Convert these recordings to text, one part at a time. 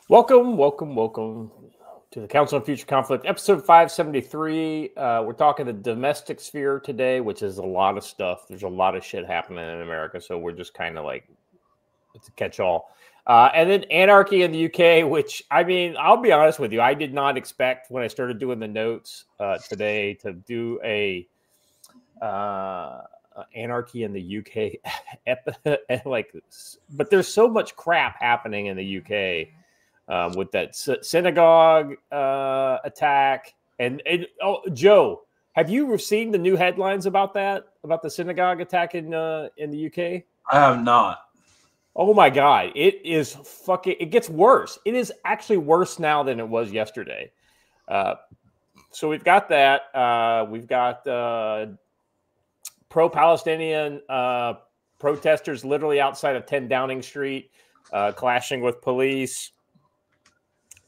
Welcome to the Council on Future Conflict, episode 573. We're talking the domestic sphere today, which is a lot of stuff. There's a lot of shit happening in America, so we're just kind of like, it's a catch-all. And then Anarchy in the UK, which, I mean, I'll be honest with you, I did not expect when I started doing the notes today to do a Anarchy in the UK, but there's so much crap happening in the UK. With that synagogue attack. And Joe, have you seen the new headlines about that, about the synagogue attack in the UK? I have not. Oh my God. It gets worse. It is actually worse now than it was yesterday. So we've got that. We've got pro-Palestinian protesters literally outside of 10 Downing Street clashing with police.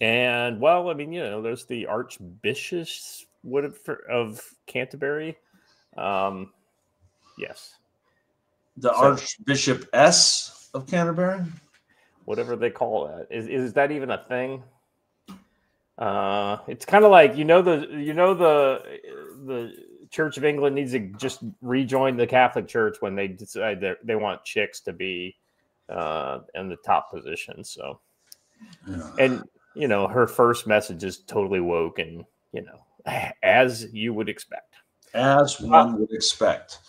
And, well, I mean, you know, there's the Archbishop of Canterbury. Yes. The Archbishop S of Canterbury? Whatever they call that. Is that even a thing? It's kind of like, the Church of England needs to just rejoin the Catholic Church when they decide that they want chicks to be in the top position. So, yeah. And you know, her first message is totally woke and, you know, as you would expect. As one would expect.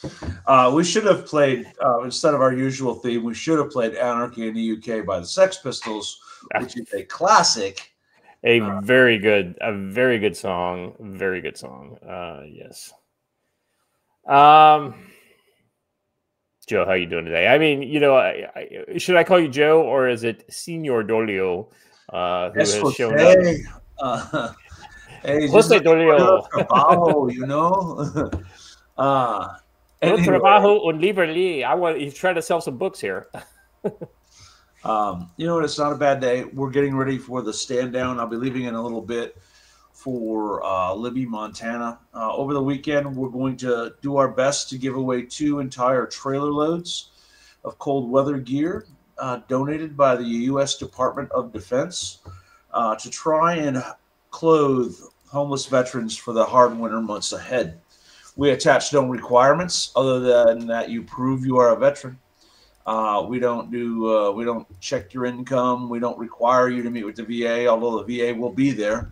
We should have played, instead of our usual theme, we should have played Anarchy in the UK by the Sex Pistols, which is a classic. A very good song. Very good song. Yes. Joe, how you doing today? I mean, you know, should I call you Joe or is it Signor Dolio? Who has shown up. Jose Dolio. Trabajo, you know. Trabajo un libro. He's trying to sell some books here. You know what? It's not a bad day. We're getting ready for the stand down. I'll be leaving in a little bit for Libby, Montana. Over the weekend, we're going to do our best to give away 2 entire trailer loads of cold weather gear. Donated by the U.S. Department of Defense to try and clothe homeless veterans for the hard winter months ahead. We attach no requirements other than that you prove you are a veteran. We don't check your income. We don't require you to meet with the VA, although the VA will be there.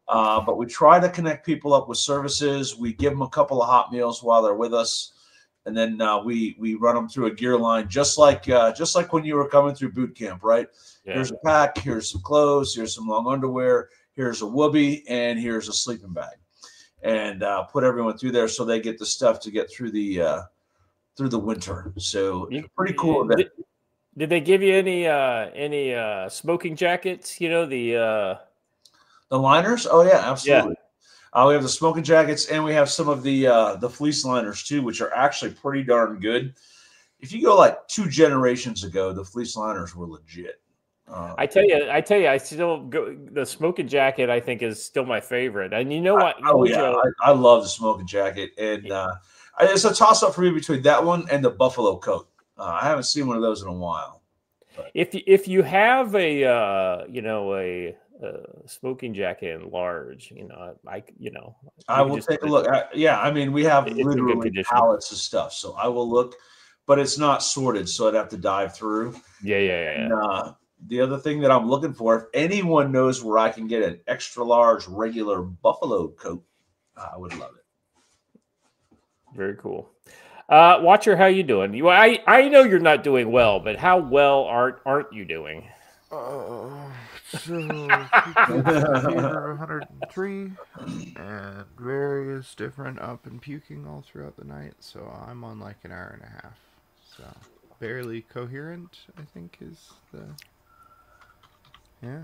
But we try to connect people up with services. We give them a couple of hot meals while they're with us. And then we run them through a gear line, just like when you were coming through boot camp, right? Yeah. Here's a pack, here's some clothes, here's some long underwear, here's a whoopee, and here's a sleeping bag, and put everyone through there so they get the stuff to get through the winter. So it's pretty cool. Did they give you any smoking jackets? You know the liners? Oh yeah, absolutely. Yeah. We have the smoking jackets, and we have some of the fleece liners too, which are actually pretty darn good. If you go like 2 generations ago, the fleece liners were legit. I tell you, I still go. The smoking jacket, I think, is still my favorite. And you know what? I love the smoking jacket, and it's a toss-up for me between that one and the buffalo coat. I haven't seen one of those in a while. But. If you have a smoking jacket in large, I will take a look. I mean, we have literally pallets of stuff, so I will look, but it's not sorted, so I'd have to dive through. Yeah. And, the other thing that I'm looking for, if anyone knows where I can get an extra large regular buffalo coat, I would love it. Very cool. Watcher, how you doing? I know you're not doing well, but how well aren't you doing? So fever 103 and various different up and puking all throughout the night. So I'm on like an hour and a half. So barely coherent, I think is the. Yeah.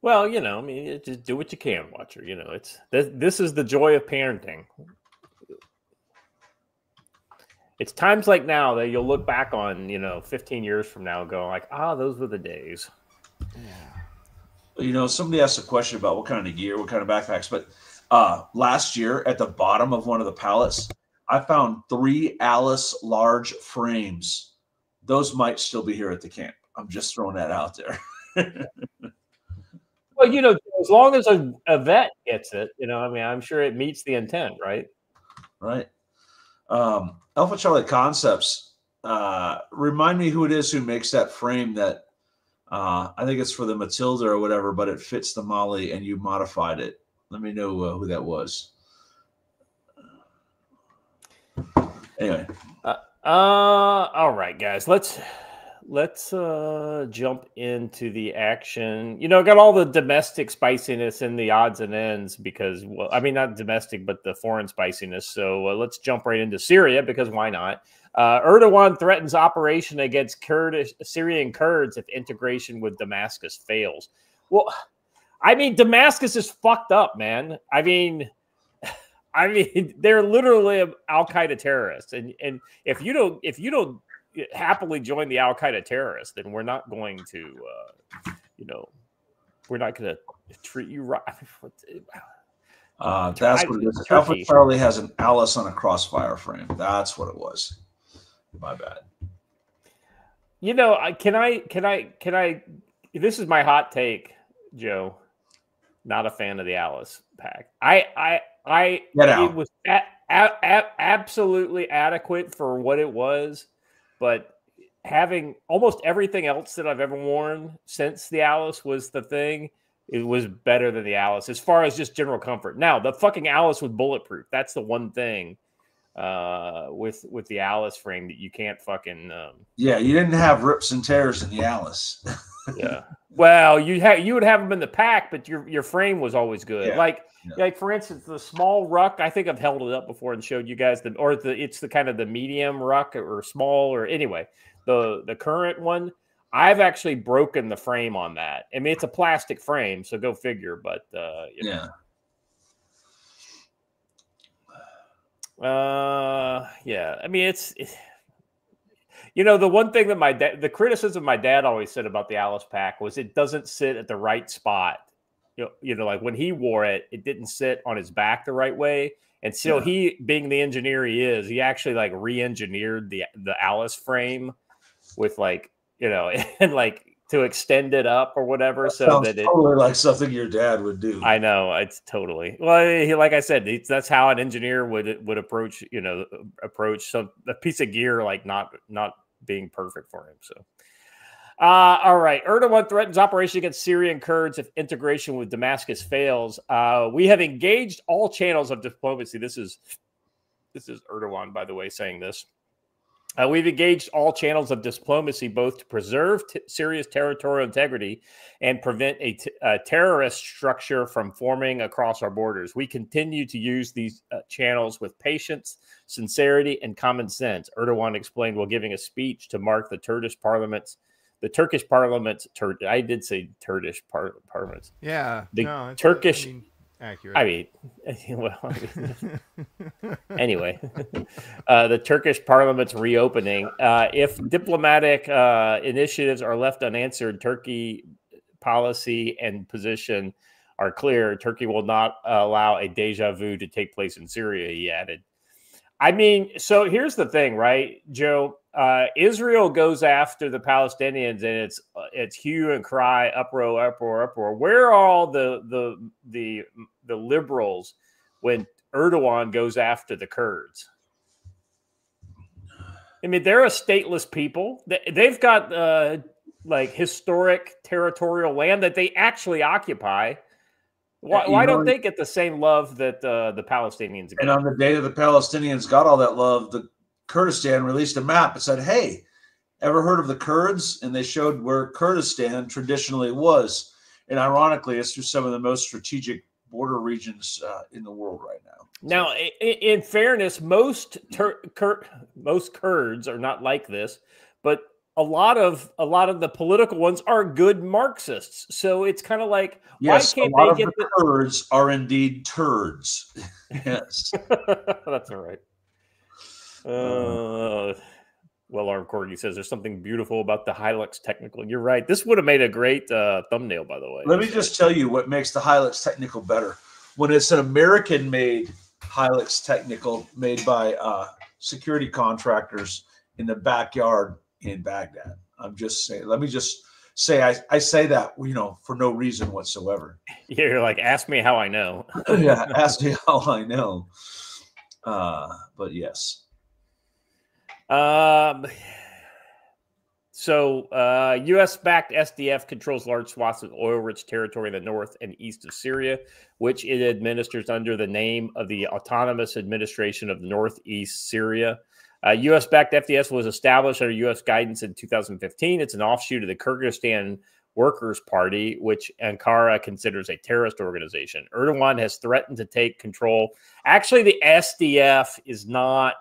Well, you know, I mean, just do what you can, Watcher. You know, this is the joy of parenting. It's times like now that you'll look back on, 15 years from now and go like, those were the days. Yeah. Somebody asked a question about what kind of gear, what kind of backpacks, but last year at the bottom of one of the pallets, I found 3 Alice large frames. Those might still be here at the camp. I'm just throwing that out there. Well, as long as a vet gets it, I mean, I'm sure it meets the intent, right? Right. Alpha Charlie Concepts. Remind me who it is who makes that frame that I think it's for the Matilda or whatever, but it fits the Molly and you modified it. Let me know who that was. Anyway. All right, guys, let's jump into the action. Got all the domestic spiciness in the odds and ends because, well, I mean, not domestic, but the foreign spiciness. So let's jump right into Syria because why not? Erdogan threatens operation against Syrian Kurds if integration with Damascus fails. Well, I mean, Damascus is fucked up, man. I mean, they're literally Al Qaeda terrorists, and if you don't happily join the Al Qaeda terrorists, then we're not going to, we're not going to treat you right. That's what it is. Alpha Charlie has an Alice on a crossfire frame. That's what it was. My bad. Can I? This is my hot take, Joe. Not a fan of the Alice pack. It was absolutely adequate for what it was, but having almost everything else that I've ever worn since the Alice was the thing, it was better than the Alice as far as just general comfort. Now, the fucking Alice was bulletproof. That's the one thing with the Alice frame that you can't fucking. Yeah, you didn't have rips and tears in the Alice. Yeah. Well, you would have them in the pack, but your frame was always good. Yeah. Like for instance, the small ruck. I think I've held it up before and showed you guys it's the kind of the medium ruck or small or anyway the current one. I've actually broken the frame on that. I mean, it's a plastic frame, so go figure. But yeah. I mean, it's the one thing that the criticism my dad always said about the Alice pack was it doesn't sit at the right spot. Like when he wore it, it didn't sit on his back the right way. And so he, being the engineer he is, he actually like re-engineered the Alice frame with and like to extend it up or whatever. That so sounds that totally like something your dad would do. I know, it's totally. Well, like I said, that's how an engineer would approach, a piece of gear, like not being perfect for him. So, all right. Erdogan threatens operation against Syrian Kurds if integration with Damascus fails. We have engaged all channels of diplomacy. This is Erdogan, by the way, saying this. We've engaged all channels of diplomacy, both to preserve Syria's territorial integrity and prevent a terrorist structure from forming across our borders. We continue to use these channels with patience, sincerity, and common sense, Erdogan explained while giving a speech to mark the Turkish parliament's. I did say Turkish parliaments. Yeah. The Turkish. Accurate. I mean, anyway, the Turkish parliament's reopening. If diplomatic initiatives are left unanswered, Turkey policy and position are clear. Turkey will not allow a deja vu to take place in Syria, he added. I mean, so here's the thing, right, Joe? Israel goes after the Palestinians, and it's hue and cry, uproar. Where are all the liberals when Erdogan goes after the Kurds? I mean, they're a stateless people. They've got like historic territorial land that they actually occupy. Why don't they get the same love that the Palestinians get? And on the day that the Palestinians got all that love, the Kurdistan released a map and said, hey, ever heard of the Kurds? And they showed where Kurdistan traditionally was. And ironically, it's just some of the most strategic border regions in the world right now. Now, in fairness, most Kurds are not like this, but a lot of the political ones are good Marxists. So it's kind of like, yes, why can't a lot they of the Kurds are indeed turds. Yes. That's all right. Well-armed Corgi says there's something beautiful about the Hilux Technical. You're right. This would have made a great thumbnail, by the way. Let me just tell you what makes the Hilux Technical better. When it's an American-made Hilux Technical made by security contractors in the backyard in Baghdad. I'm just saying. Let me just say I say that, you know, for no reason whatsoever. Yeah, you're like, ask me how I know. Yeah, ask me how I know. But yes. So U.S.-backed SDF controls large swaths of oil-rich territory in the north and east of Syria, which it administers under the name of the Autonomous Administration of Northeast Syria. U.S.-backed FDS was established under U.S. guidance in 2015. It's an offshoot of the Kyrgyzstan Workers' Party, which Ankara considers a terrorist organization. Erdogan has threatened to take control. Actually, the SDF is not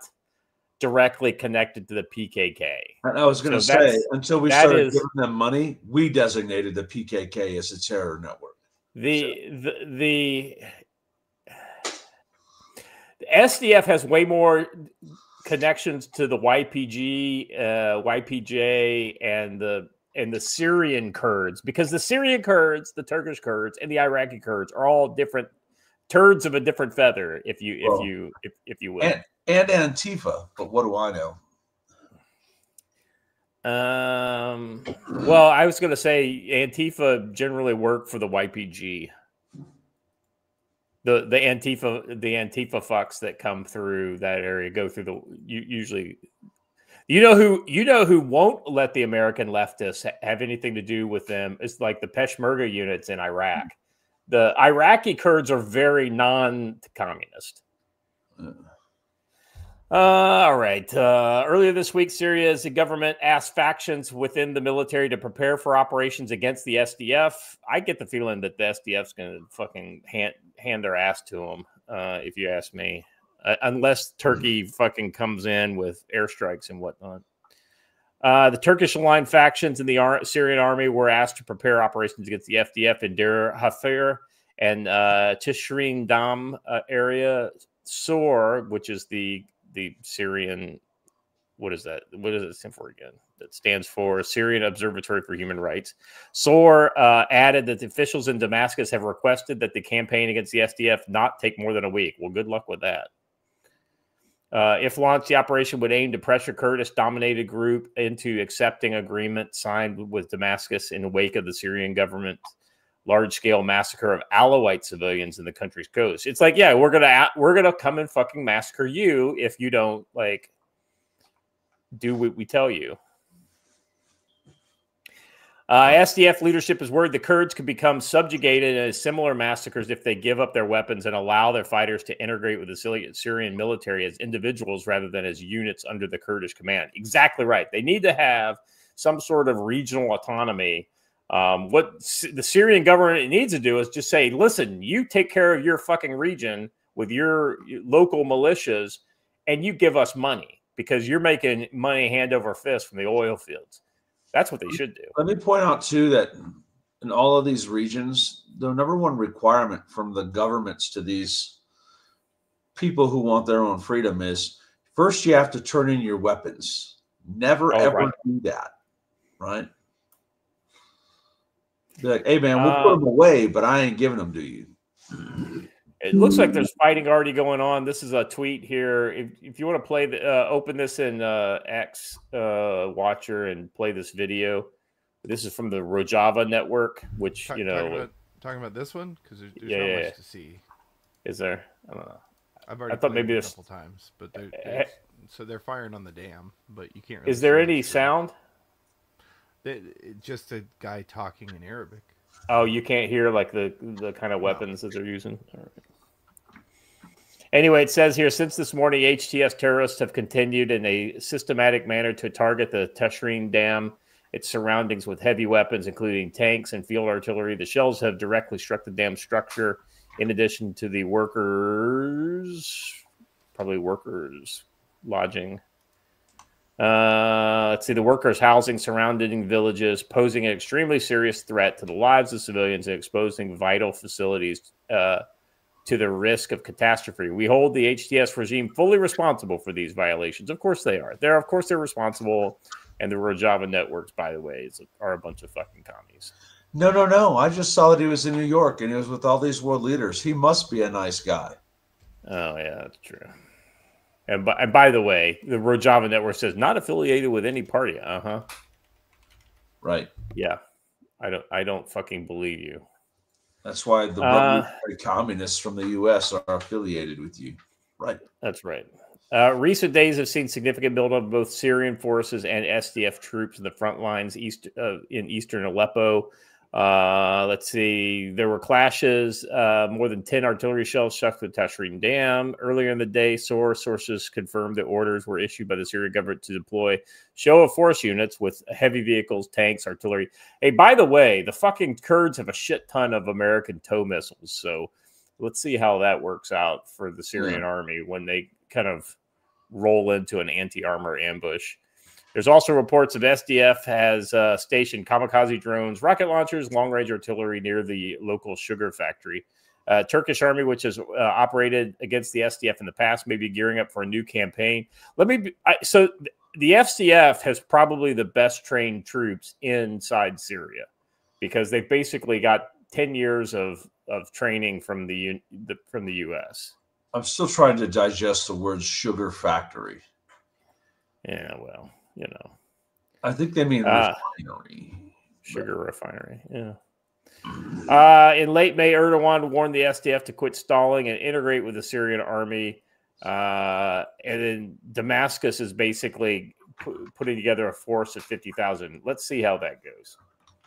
directly connected to the PKK. And I was going to say, until we started giving them money, we designated the PKK as a terror network. The SDF has way more connections to the YPG, YPJ, and the Syrian Kurds, because the Syrian Kurds, the Turkish Kurds, and the Iraqi Kurds are all different turds of a different feather, if you will. And Antifa, but what do I know? Well, I was going to say Antifa generally work for the YPG. The Antifa fucks that come through that area go through the usually. You know who won't let the American leftists have anything to do with them? It's like the Peshmerga units in Iraq. The Iraqi Kurds are very non-communist. All right. Earlier this week, Syria's government asked factions within the military to prepare for operations against the SDF. I get the feeling that the SDF's going to fucking hand their ass to them, if you ask me, unless Turkey fucking comes in with airstrikes and whatnot. The Turkish-aligned factions in the Syrian army were asked to prepare operations against the FDF in Deir Hafir and Tishrin Dam area. SOR, which is the Syrian, what is that? What does it stand for again? That stands for Syrian Observatory for Human Rights. SOR added that the officials in Damascus have requested that the campaign against the SDF not take more than a week. Well, good luck with that. If launched, the operation would aim to pressure Kurdish-dominated group into accepting agreement signed with Damascus in the wake of the Syrian government large-scale massacre of Alawite civilians in the country's coast. It's like, yeah, we're gonna come and fucking massacre you if you don't like do what we tell you. SDF leadership is worried the Kurds could become subjugated in similar massacres if they give up their weapons and allow their fighters to integrate with the Syrian military as individuals rather than as units under the Kurdish command. Exactly right. They need to have some sort of regional autonomy. What the Syrian government needs to do is just say, listen, you take care of your fucking region with your local militias and you give us money because you're making money hand over fist from the oil fields. That's what they should do. Let me point out, too, that in all of these regions, the number one requirement from the governments to these people who want their own freedom is first you have to turn in your weapons. Never, ever do that, right? Be like, hey, man, we'll put them away, but I ain't giving them to you. It looks like there's fighting already going on. This is a tweet here. If you want to play open this in X Watcher and play this video. This is from the Rojava network, which, you know. Talking about this one? Because there's not much to see. Is there? I don't know. I've already thought maybe a there's couple times, but so they're firing on the dam, but you can't really Is there any sound? Just a guy talking in Arabic. Oh, you can't hear like the kind of weapons that they're using. All right. Anyway, it says here, since this morning, HTS terrorists have continued in a systematic manner to target the Tashrin Dam, its surroundings with heavy weapons, including tanks and field artillery. The shells have directly struck the dam structure, in addition to the probably workers lodging. Let's see, the workers' housing surrounding villages, posing an extremely serious threat to the lives of civilians and exposing vital facilities to the risk of catastrophe. We hold the HTS regime fully responsible for these violations. Of course they are. Of course they're responsible. And the Rojava networks, by the way, are a bunch of fucking commies. No. I just saw that he was in New York and he was with all these world leaders. He must be a nice guy. Oh, yeah, that's true. And by the way, the Rojava network says not affiliated with any party. Uh-huh. Right. Yeah. I don't fucking believe you. That's why the revolutionary communists from the U.S. are affiliated with you. Right. That's right. Recent days have seen significant buildup of both Syrian forces and SDF troops in the front lines in eastern Aleppo. Let's see. There were clashes. More than 10 artillery shells struck the Tashrin Dam. Earlier in the day, sources confirmed that orders were issued by the Syrian government to deploy show of force units with heavy vehicles, tanks, artillery. Hey, by the way, the fucking Kurds have a shit ton of American tow missiles. So let's see how that works out for the Syrian army when they kind of roll into an anti-armor ambush. There's also reports of SDF has stationed kamikaze drones, rocket launchers, long-range artillery near the local sugar factory. Turkish army, which has operated against the SDF in the past, may be gearing up for a new campaign. So the FCF has probably the best trained troops inside Syria because they've basically got 10 years of training from the U.S. I'm still trying to digest the word sugar factory. Yeah, well, you know. I think they mean refinery. Sugar refinery, yeah. In late May, Erdogan warned the SDF to quit stalling and integrate with the Syrian army. And then Damascus is basically putting together a force of 50,000. Let's see how that goes.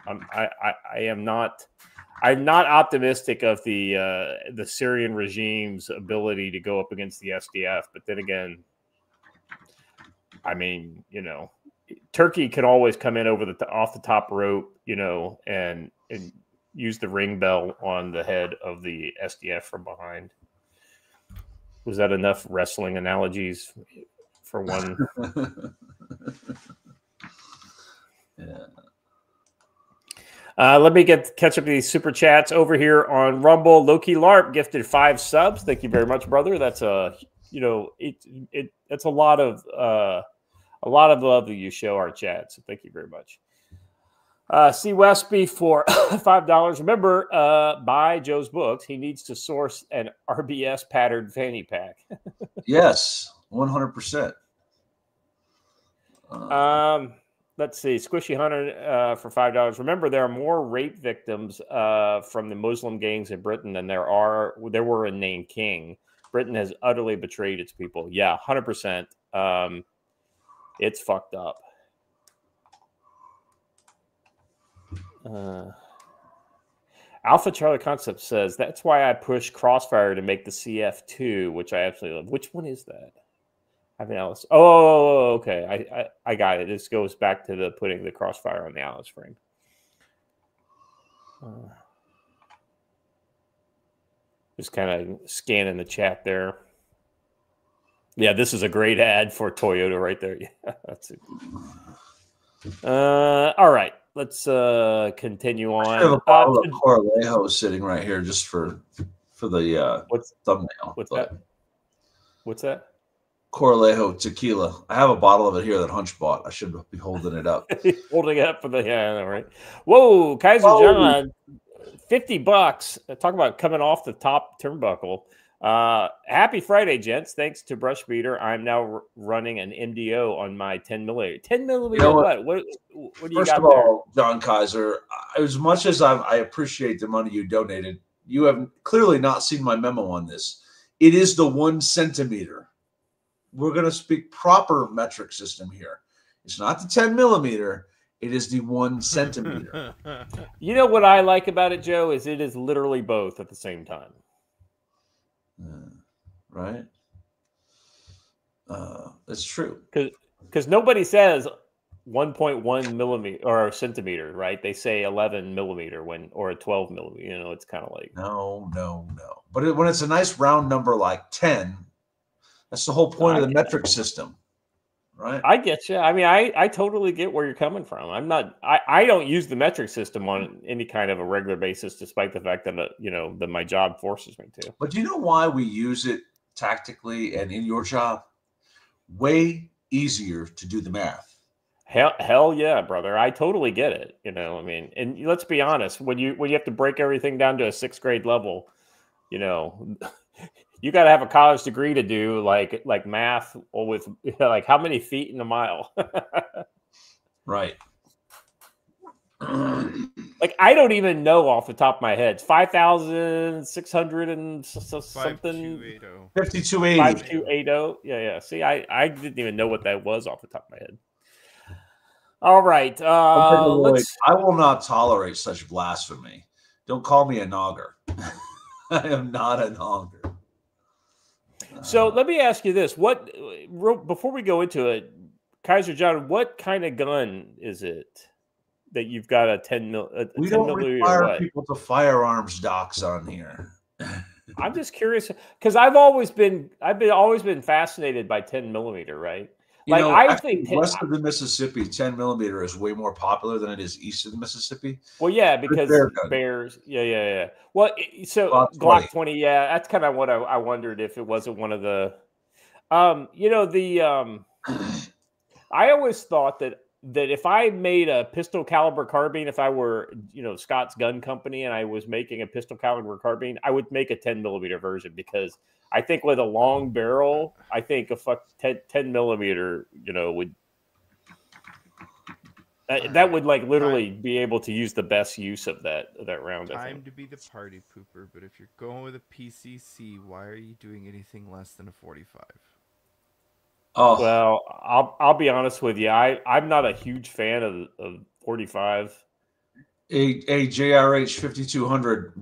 I'm not optimistic of the Syrian regime's ability to go up against the SDF, but then again, I mean, you know, Turkey can always come in off the top rope, you know, and use the ring bell on the head of the SDF from behind. Was that enough wrestling analogies for one? Yeah. Let me catch up to these super chats over here on Rumble. Loki Larp gifted 5 subs. Thank you very much, brother. That's it's a lot of love that you show our chat. So thank you very much. C. Westby for $5. Remember, buy Joe's books. He needs to source an RBS patterned fanny pack. Yes, 100%. Let's see. Squishy Hunter for $5. Remember, there are more rape victims from the Muslim gangs in Britain than there were in Nanking. Britain has utterly betrayed its people. Yeah, 100%. It's fucked up. Alpha Charlie Concept says, that's why I push Crossfire to make the CF2, which I absolutely love. Which one is that? I have an Alice. Oh, okay. I got it. This goes back to the putting the Crossfire on the Alice frame. Just kind of scanning the chat there. Yeah, this is a great ad for Toyota right there. Yeah, that's it. All right, let's continue on. I have a bottle of Coralejo sitting right here just for the thumbnail. What's that? Coralejo tequila. I have a bottle of it here that Hunch bought. I should be holding it up. Holding it up for the right. Whoa, Kaiser John, $50. Talk about coming off the top turnbuckle. Happy Friday, gents. Thanks to Brush Beater, I'm now running an MDO on my 10 millimeter. 10 millimeter. You know what do you got there? First of all, John Kaiser, as much as I appreciate the money you donated, you have clearly not seen my memo on this. It is the 1 centimeter. We're going to speak proper metric system here. It's not the 10 millimeter. It is the 1 centimeter. You know what I like about it, Joe, is it is literally both at the same time. Right? It's true. Because nobody says 1.1 millimeter or centimeter, right? They say 11 millimeter or a 12 millimeter. You know, it's kind of like no. But when it's a nice round number like 10, that's the whole point of the metric system, right? I get you. I mean, I totally get where you're coming from. I don't use the metric system on any kind of a regular basis, despite the fact that that my job forces me to. But do you know why we use it tactically and in your job? Way easier to do the math. Hell yeah, brother. I totally get it. You know, I mean, and let's be honest, when you have to break everything down to a 6th grade level, you know, you got to have a college degree to do like math with like how many feet in a mile. Right. Like, I don't even know off the top of my head. It's 5,600 and something. 5280. 5280. 5280. Yeah. See, I didn't even know what that was off the top of my head. All right. Let's. I will not tolerate such blasphemy. Don't call me a nogger. I am not a nogger. So let me ask you this: before we go into it, Kaiser John, what kind of gun is it that you've got a 10 mil? We don't require people to firearms docs on here. I'm just curious because I've always been fascinated by 10 millimeter, right? Like, I think west of the Mississippi, 10 millimeter is way more popular than it is east of the Mississippi. Well, yeah, because bears. Yeah. Well, so Glock 20. Yeah, that's kind of what I wondered if it wasn't one of the. I always thought that if I made a pistol caliber carbine, if I were Scott's Gun Company and I was making a pistol caliber carbine, I would make a 10 millimeter version because I think with a long barrel, I think a 10 millimeter, would that would like literally be able to use the best use of that round. Time to be the party pooper, but if you're going with a PCC, why are you doing anything less than a 45? Oh well, I'll be honest with you. I'm not a huge fan of 45. A JRH 5200.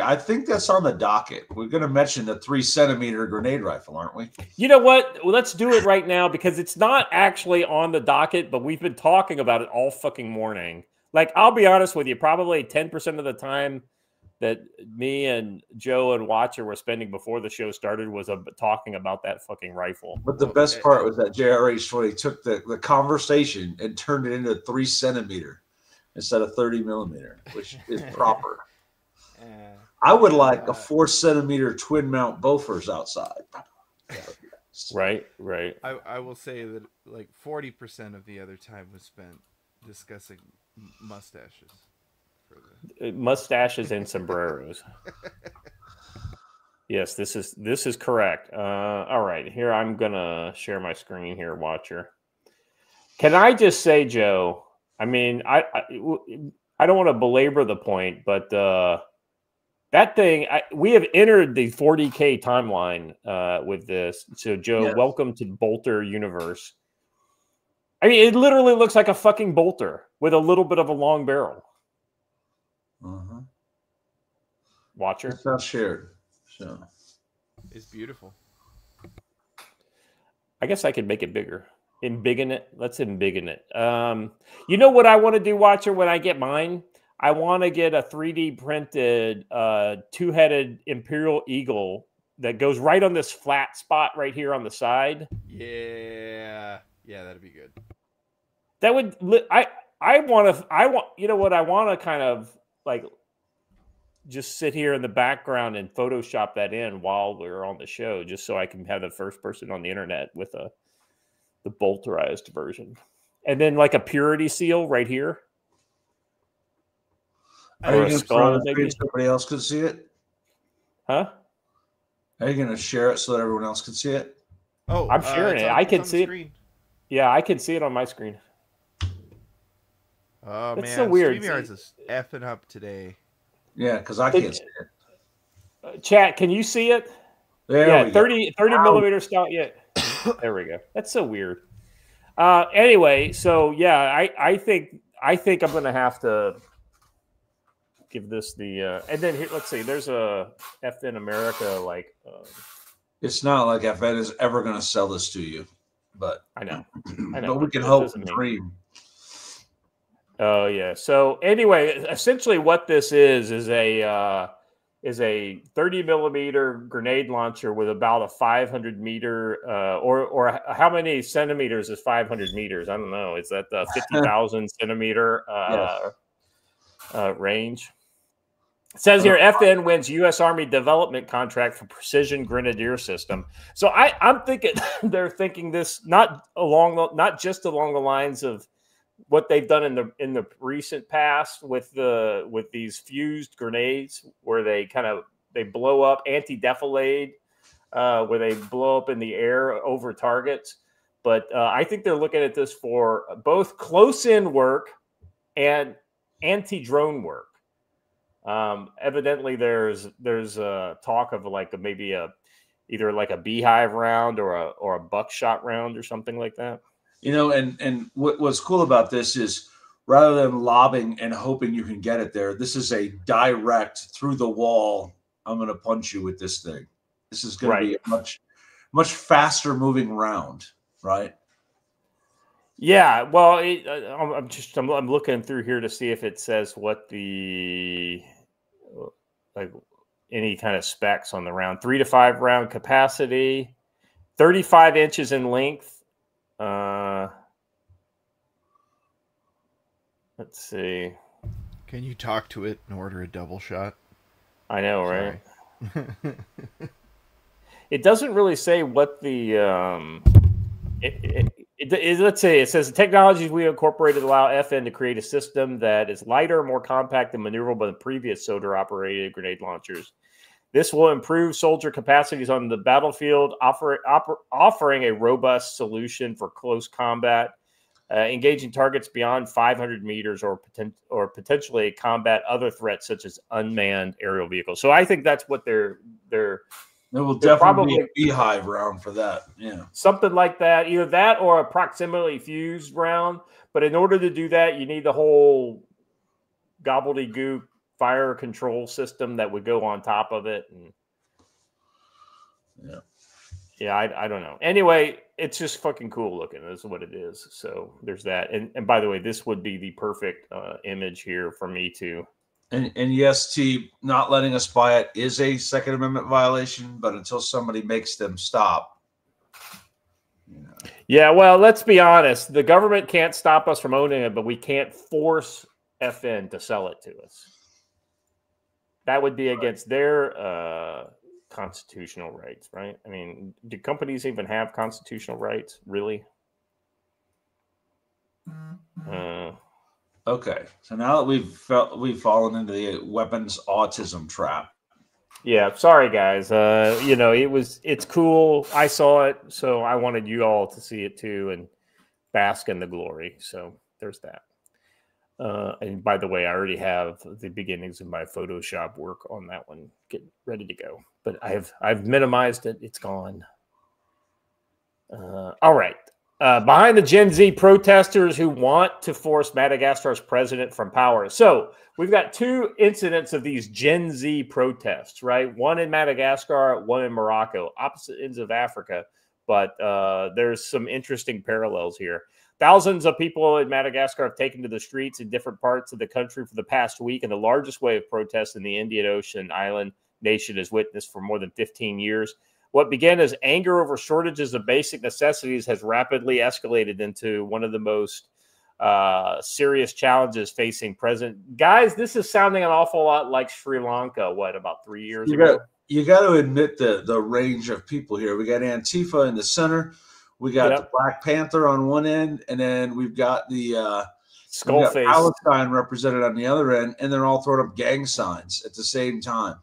I think that's on the docket. We're going to mention the 3 centimeter grenade rifle, aren't we? You know what? Well, let's do it right now because it's not actually on the docket, but we've been talking about it all fucking morning. Like, I'll be honest with you, probably 10% of the time that me and Joe and Watcher were spending before the show started was talking about that fucking rifle. But the best part was that JRH 20 took the conversation and turned it into 3 centimeter. Instead of 30 millimeter, which is proper. I would like a 4 centimeter twin mount Bofors outside. Right. I will say that like 40% of the other time was spent discussing mustaches. Mustaches and sombreros. Yes, this is correct. All right, here I'm gonna share my screen here, Watcher. Can I just say, Joe? I mean, I don't want to belabor the point, but that thing, we have entered the 40K timeline with this. So, Joe, yes. Welcome to Bolter Universe. I mean, it literally looks like a fucking bolter with a little bit of a long barrel. Uh-huh. Watcher? It's not shared. So. It's beautiful. I guess I could make it bigger. Embiggen it. Let's embiggen it. You know what I want to do, Watcher, when I get mine? I want to get a 3D printed 2-headed Imperial Eagle that goes right on this flat spot right here on the side. Yeah, that'd be good. That would. I want. You know what? I want to kind of like just sit here in the background and Photoshop that in while we're on the show, just so I can have the first person on the internet with the bolterized version, and then like a purity seal right here. Are you going to put on the screen so somebody else can see it? Huh? Are you going to share it so that everyone else can see it? Oh, I'm sharing it. I can see it. Yeah, I can see it on my screen. Oh, man. It's so weird. StreamYard's is effing up today. Yeah, because I can't see it. Chat, can you see it? There we 30 millimeter stout. Yeah. There we go. That's so weird. Anyway, so yeah, I think I'm gonna have to give this the and then here, let's see. There's a FN America like. It's not like FN is ever gonna sell this to you, but I know. But we can hope and dream. Oh yeah. So anyway, essentially, what this is a 30 millimeter grenade launcher with about a 500 meter or how many centimeters is 500 meters? I don't know. Is that the 50,000 centimeter range? It says here FN wins U.S. Army development contract for precision grenadier system. So I'm thinking they're thinking this not just along the lines of what they've done in the recent past with these fused grenades where they blow up anti-defilade, where they blow up in the air over targets. But I think they're looking at this for both close-in work and anti-drone work. Evidently, there's talk of like maybe either like a beehive round or a buckshot round or something like that. You know, and what's cool about this is rather than lobbing and hoping you can get it there, this is a direct through the wall. I'm going to punch you with this thing. This is going to be a much faster moving round, right? Yeah. Well, I'm looking through here to see if it says what the like any kind of specs on the round. 3 to 5 round capacity, 35 inches in length. Let's see. Can you talk to it and order a double shot? I know, right? It doesn't really say what the let's say it says the technologies we incorporated allow FN to create a system that is lighter, more compact, and maneuverable than previous soldier-operated grenade launchers. This will improve soldier capacities on the battlefield, offering a robust solution for close combat, engaging targets beyond 500 meters or potentially combat other threats such as unmanned aerial vehicles. So I think that's what they're there will definitely be a beehive round for that. Yeah. Something like that. Either that or a proximity fused round. But in order to do that, you need the whole gobbledygook fire control system that would go on top of it. And I don't know. Anyway, it's just fucking cool looking. That's what it is. So there's that. And by the way, this would be the perfect image here for me too. And yes, T, not letting us buy it is a Second Amendment violation, but until somebody makes them stop. Yeah, well, let's be honest. The government can't stop us from owning it, but we can't force FN to sell it to us. That would be against their constitutional rights, right? I mean, do companies even have constitutional rights, really? Okay, so now that we've fallen into the weapons autism trap. Yeah, sorry guys. It's cool. I saw it, so I wanted you all to see it too and bask in the glory. So there's that. And by the way, I already have the beginnings of my Photoshop work on that one, getting ready to go. But I've minimized it. It's gone. All right. Behind the Gen Z protesters who want to force Madagascar's president from power. So we've got 2 incidents of these Gen Z protests, right? One in Madagascar, one in Morocco, opposite ends of Africa. But there's some interesting parallels here. Thousands of people in Madagascar have taken to the streets in different parts of the country for the past week, and the largest wave of protests in the Indian Ocean island nation has witnessed for more than 15 years. What began as anger over shortages of basic necessities has rapidly escalated into one of the most serious challenges facing President. Guys, this is sounding an awful lot like Sri Lanka, about 3 years ago? You got to admit the range of people here. We got Antifa in the center. We got the Black Panther on one end, and then we've got the Skullface Palestine represented on the other end, and they're all throwing up gang signs at the same time.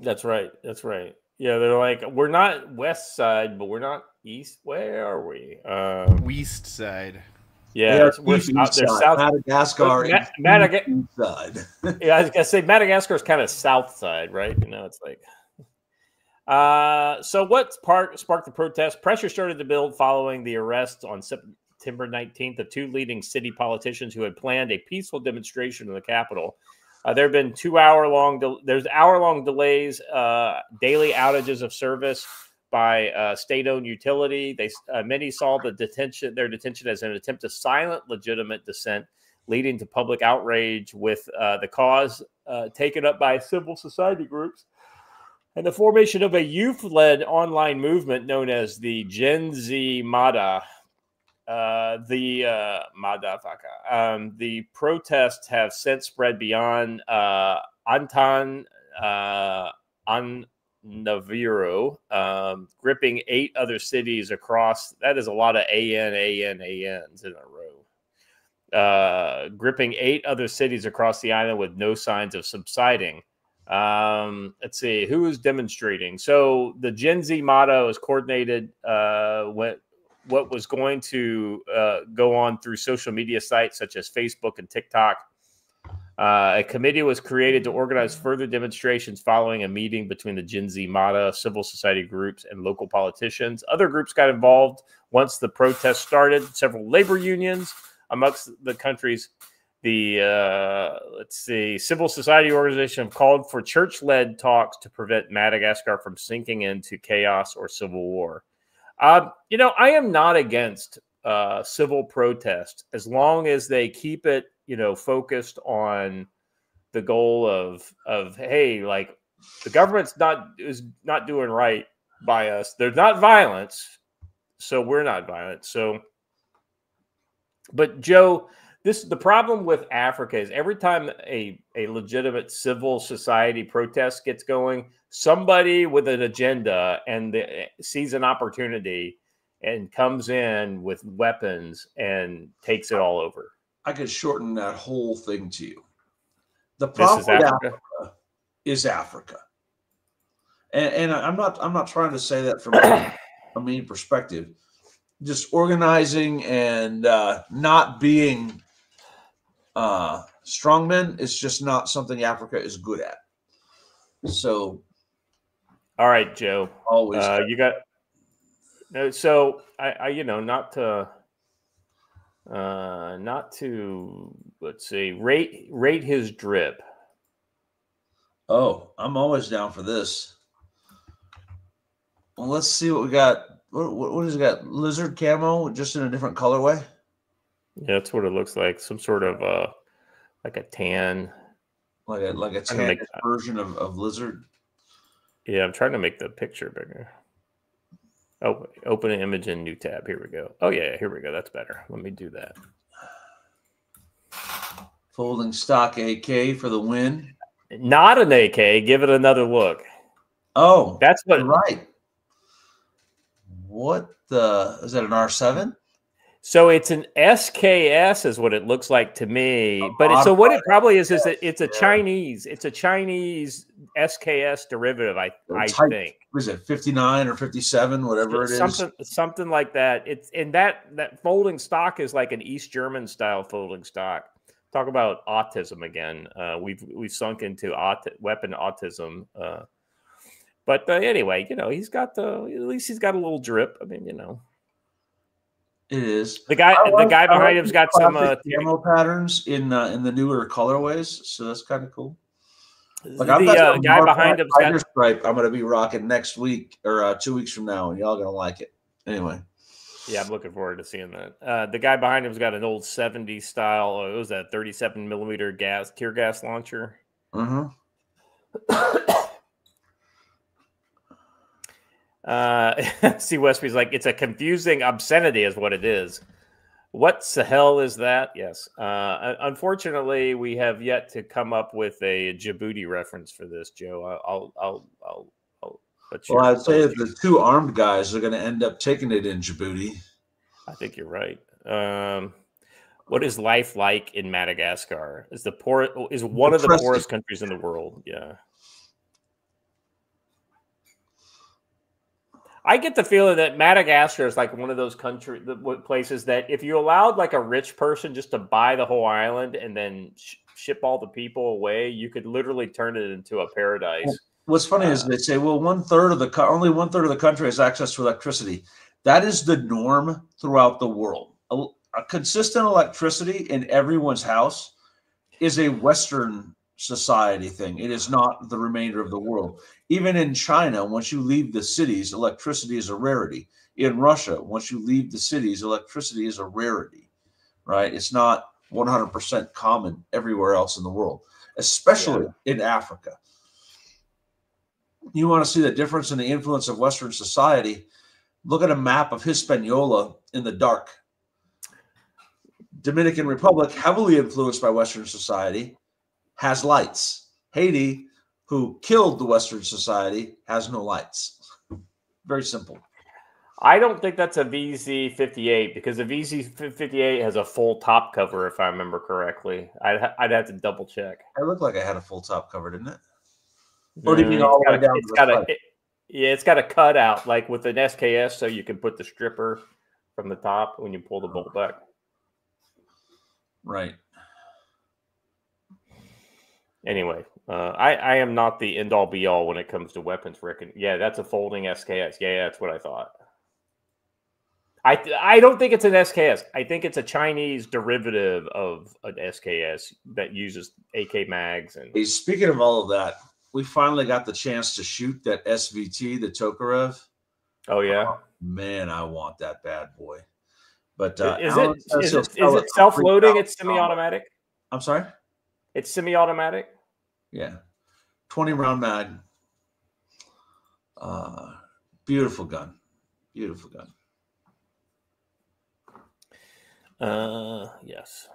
That's right. That's right. Yeah, they're like, we're not west side, but we're not east. Where are we? West side. Yeah, we're south. Madagascar is east side. Yeah, I was gonna say Madagascar is kind of south side, right? It's like. So what sparked the protest? Pressure started to build following the arrest on September 19th of 2 leading city politicians who had planned a peaceful demonstration in the capital. There have been hour-long delays, daily outages of service by state-owned utility. Many saw their detention as an attempt to silence legitimate dissent, leading to public outrage with the cause taken up by civil society groups. And the formation of a youth-led online movement known as the Gen Z Mada. The protests have since spread beyond Antananarivo, gripping 8 other cities across. That is a lot of ANs in a row. Gripping 8 other cities across the island with no signs of subsiding. Let's see who is demonstrating. So the Gen Z motto is coordinated what was going to go on through social media sites such as Facebook and TikTok. A committee was created to organize further demonstrations following a meeting between the Gen Z MATA, civil society groups, and local politicians. Other groups got involved once the protests started. Several labor unions amongst the countries. The civil society organization have called for church-led talks to prevent Madagascar from sinking into chaos or civil war. I am not against civil protest as long as they keep it, focused on the goal of hey, like the government's is not doing right by us. There's not violence, so we're not violent. So, but Joe, the problem with Africa is every time a legitimate civil society protest gets going, somebody with an agenda sees an opportunity and comes in with weapons and takes it all over. I could shorten that whole thing to you. The problem with Africa is Africa. And I'm not trying to say that from a mean perspective. Just organizing and not being strongmen is just not something Africa is good at. So, all right, Joe. Always you got. So I not to let's see, rate his drip. Oh, I'm always down for this. Well, let's see what we got. What has it got? Lizard camo, just in a different colorway. Yeah, that's what it looks like. Some sort of like a tan, like a tan version of lizard. Yeah, I'm trying to make the picture bigger. Oh, open an image in new tab. Here we go. Oh yeah, here we go. That's better. Let me do that. Folding stock AK for the win. Not an AK. Give it another look. Oh, that's what. Right. What is that? An R7? So it's an SKS, is what it looks like to me. But so what it probably is that it's a Chinese. It's a Chinese SKS derivative. I think. Was it 59 or 57, whatever it is? Something like that. It's and that folding stock is like an East German style folding stock. Talk about autism again. We've sunk into weapon autism. But anyway, he's got at least he's got a little drip. I mean, It is. The guy behind him's got some camo patterns in the newer colorways, so that's kind of cool. Like the guy behind him's got stripe. I'm going to be rocking next week or 2 weeks from now, and y'all going to like it. Anyway. Yeah, I'm looking forward to seeing that. The guy behind him's got an old 70s style. It was that 37 millimeter tear gas launcher. Mm-hmm. See, Westby's like, it's a confusing obscenity is what it is. What the hell is that? Yes. Unfortunately, we have yet to come up with a Djibouti reference for this, Joe. I'll well, I'd say that the two armed guys are going to end up taking it in Djibouti. I think you're right. What is life like in Madagascar? Is one of the poorest countries in the world? Yeah. I get the feeling that Madagascar is like one of those places that if you allowed like a rich person just to buy the whole island and then ship all the people away, you could literally turn it into a paradise. What's funny is they say, well, only 1/3 of the country has access to electricity. That is the norm throughout the world. A consistent electricity in everyone's house is a Western society thing. It is not the remainder of the world. Even in China, once you leave the cities, electricity is a rarity. In Russia, once you leave the cities, electricity is a rarity, right? It's not 100% common everywhere else in the world, especially in Africa. You want to see the difference in the influence of Western society? Look at a map of Hispaniola in the dark. Dominican Republic, heavily influenced by Western society, has lights. Haiti, who killed the Western society, has no lights. Very simple. I don't think that's a VZ58 because the VZ58 has a full top cover, if I remember correctly. I'd have to double check. It looked like I had a full top cover, didn't it? Or do you mean all the way down? It's got a cutout like with an SKS, so you can put the stripper from the top when you pull the bolt back. Right. Anyway, I am not the end all be all when it comes to weapons, Rick. And yeah, that's a folding SKS. Yeah, that's what I thought. I don't think it's an SKS. I think it's a Chinese derivative of an SKS that uses AK mags. And Hey, speaking of all of that, we finally got the chance to shoot that SVT, the Tokarev. oh yeah, Man, I want that bad boy. But is Alan it says is he'll it sell is it it for self loading? It's $3,000. semi-automatic. I'm sorry. It's semi-automatic. Yeah, 20-round mag. Beautiful gun. Beautiful gun. Yes.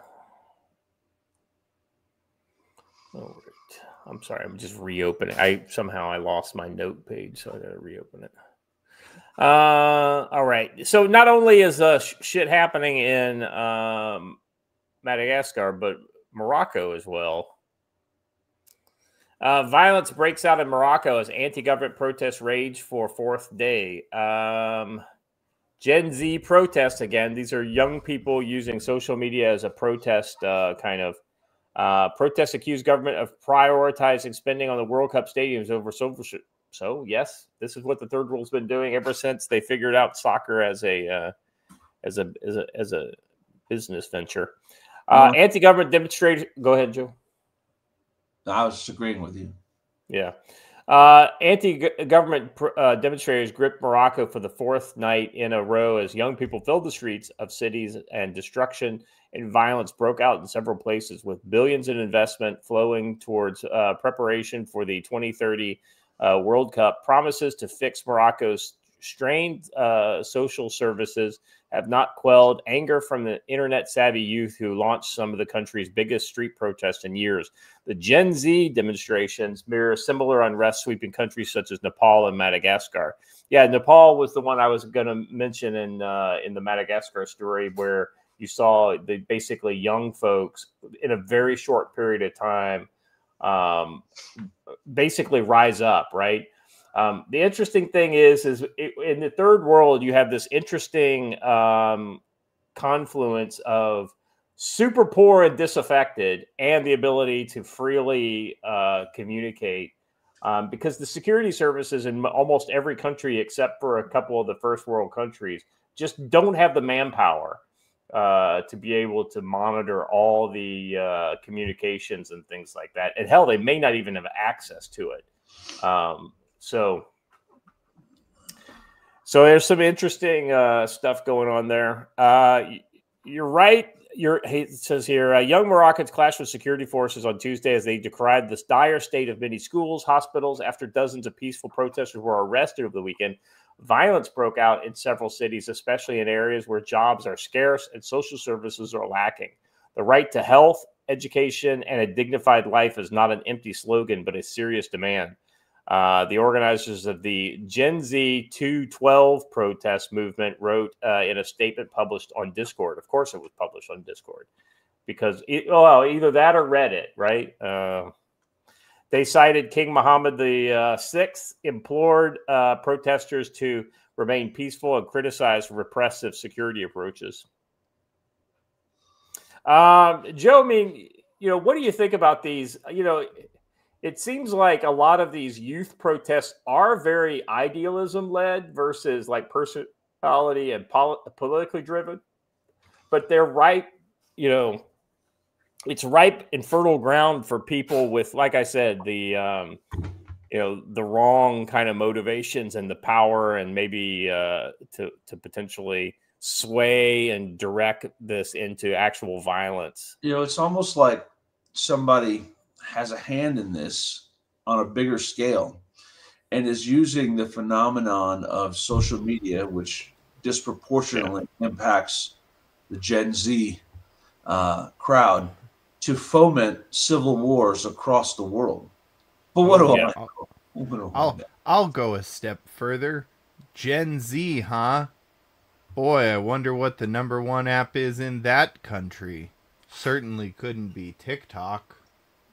All right. I'm sorry. I'm just reopening. I lost my note page, so I got to reopen it. All right. So not only is shit happening in Madagascar, but Morocco as well. Violence breaks out in Morocco as anti-government protests rage for fourth day. Gen Z protests again. These are young people using social media as a protest protests accuse government of prioritizing spending on the World Cup stadiums over social. So yes, this is what the third world's been doing ever since they figured out soccer as a business venture. Anti-government demonstrators. Go ahead, Joe. I was agreeing with you. Yeah. Anti-government demonstrators gripped Morocco for the fourth night in a row as young people filled the streets of cities and destruction and violence broke out in several places, with billions in investment flowing towards preparation for the 2030 World Cup. Promises to fix Morocco's strained social services have not quelled anger from the internet-savvy youth who launched some of the country's biggest street protests in years. The Gen Z demonstrations mirror similar unrest sweeping countries such as Nepal and Madagascar. Yeah, Nepal was the one I was going to mention in the Madagascar story, where you saw the basically young folks in a very short period of time basically rise up, right? The interesting thing is in the third world, you have this interesting confluence of super poor and disaffected and the ability to freely communicate because the security services in almost every country, except for a couple of the first world countries, just don't have the manpower to be able to monitor all the communications and things like that. And hell, they may not even have access to it. So there's some interesting stuff going on there. You're right. It says here, young Moroccans clashed with security forces on Tuesday as they decried this dire state of many schools, hospitals, after dozens of peaceful protesters were arrested over the weekend. Violence broke out in several cities, especially in areas where jobs are scarce and social services are lacking. The right to health, education, and a dignified life is not an empty slogan, but a serious demand. The organizers of the Gen Z 212 protest movement wrote in a statement published on Discord. Of course, it was published on Discord because either that or Reddit, right? They cited King Mohammed VI, implored protesters to remain peaceful and criticized repressive security approaches. Joe, I mean, what do you think about these? It seems like a lot of these youth protests are very idealism-led versus like personality and politically driven, but they're ripe, it's ripe and fertile ground for people with, like I said, the wrong kind of motivations and the power and maybe to potentially sway and direct this into actual violence. It's almost like somebody has a hand in this on a bigger scale and is using the phenomenon of social media, which disproportionately impacts the Gen Z crowd, to foment civil wars across the world. But what do I know? I'll go a step further. Gen Z, huh? Boy, I wonder what the #1 app is in that country. Certainly couldn't be TikTok.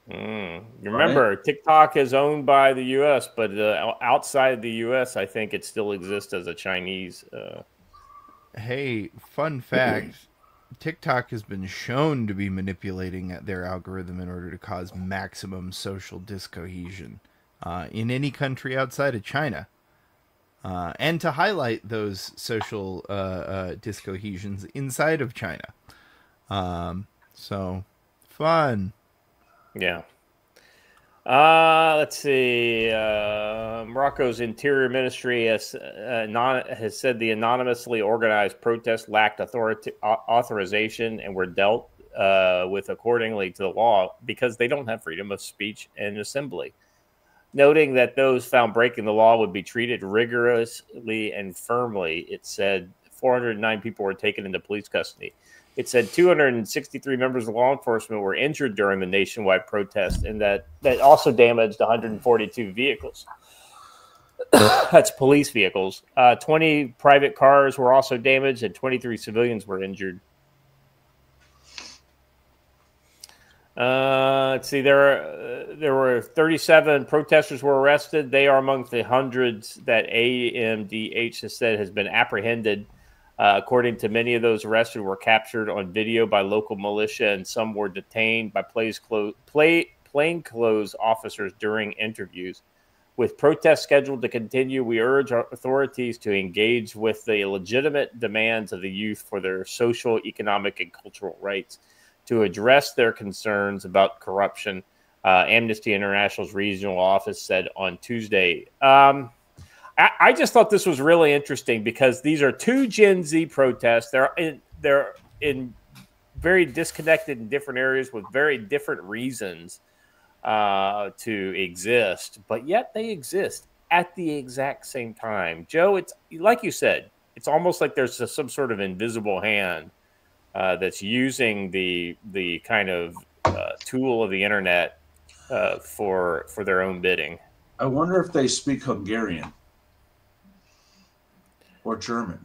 You remember, right? TikTok is owned by the U.S., but outside the U.S., I think it still exists as a Chinese. Hey, fun fact. TikTok has been shown to be manipulating their algorithm in order to cause maximum social discohesion in any country outside of China. And to highlight those social discohesions inside of China. So, fun. Yeah. Let's see. Morocco's Interior Ministry has said the anonymously organized protests lacked authorization and were dealt with accordingly to the law because they don't have freedom of speech and assembly. Noting that those found breaking the law would be treated rigorously and firmly, it said 409 people were taken into police custody. It said 263 members of law enforcement were injured during the nationwide protest, and that also damaged 142 vehicles. That's police vehicles. 20 private cars were also damaged, and 23 civilians were injured. Let's see. There were 37 protesters were arrested. They are among the hundreds that AMDH has said has been apprehended. According to many of those arrested were captured on video by local militia, and some were detained by plainclothes officers during interviews. With protests scheduled to continue, we urge our authorities to engage with the legitimate demands of the youth for their social, economic, and cultural rights, to address their concerns about corruption, Amnesty International's regional office said on Tuesday. I just thought this was really interesting because these are two Gen Z protests. They're in very disconnected in different areas with very different reasons to exist, but yet they exist at the exact same time. Joe, it's like you said, it's almost like there's some sort of invisible hand that's using the kind of tool of the internet for their own bidding. I wonder if they speak Hungarian or German.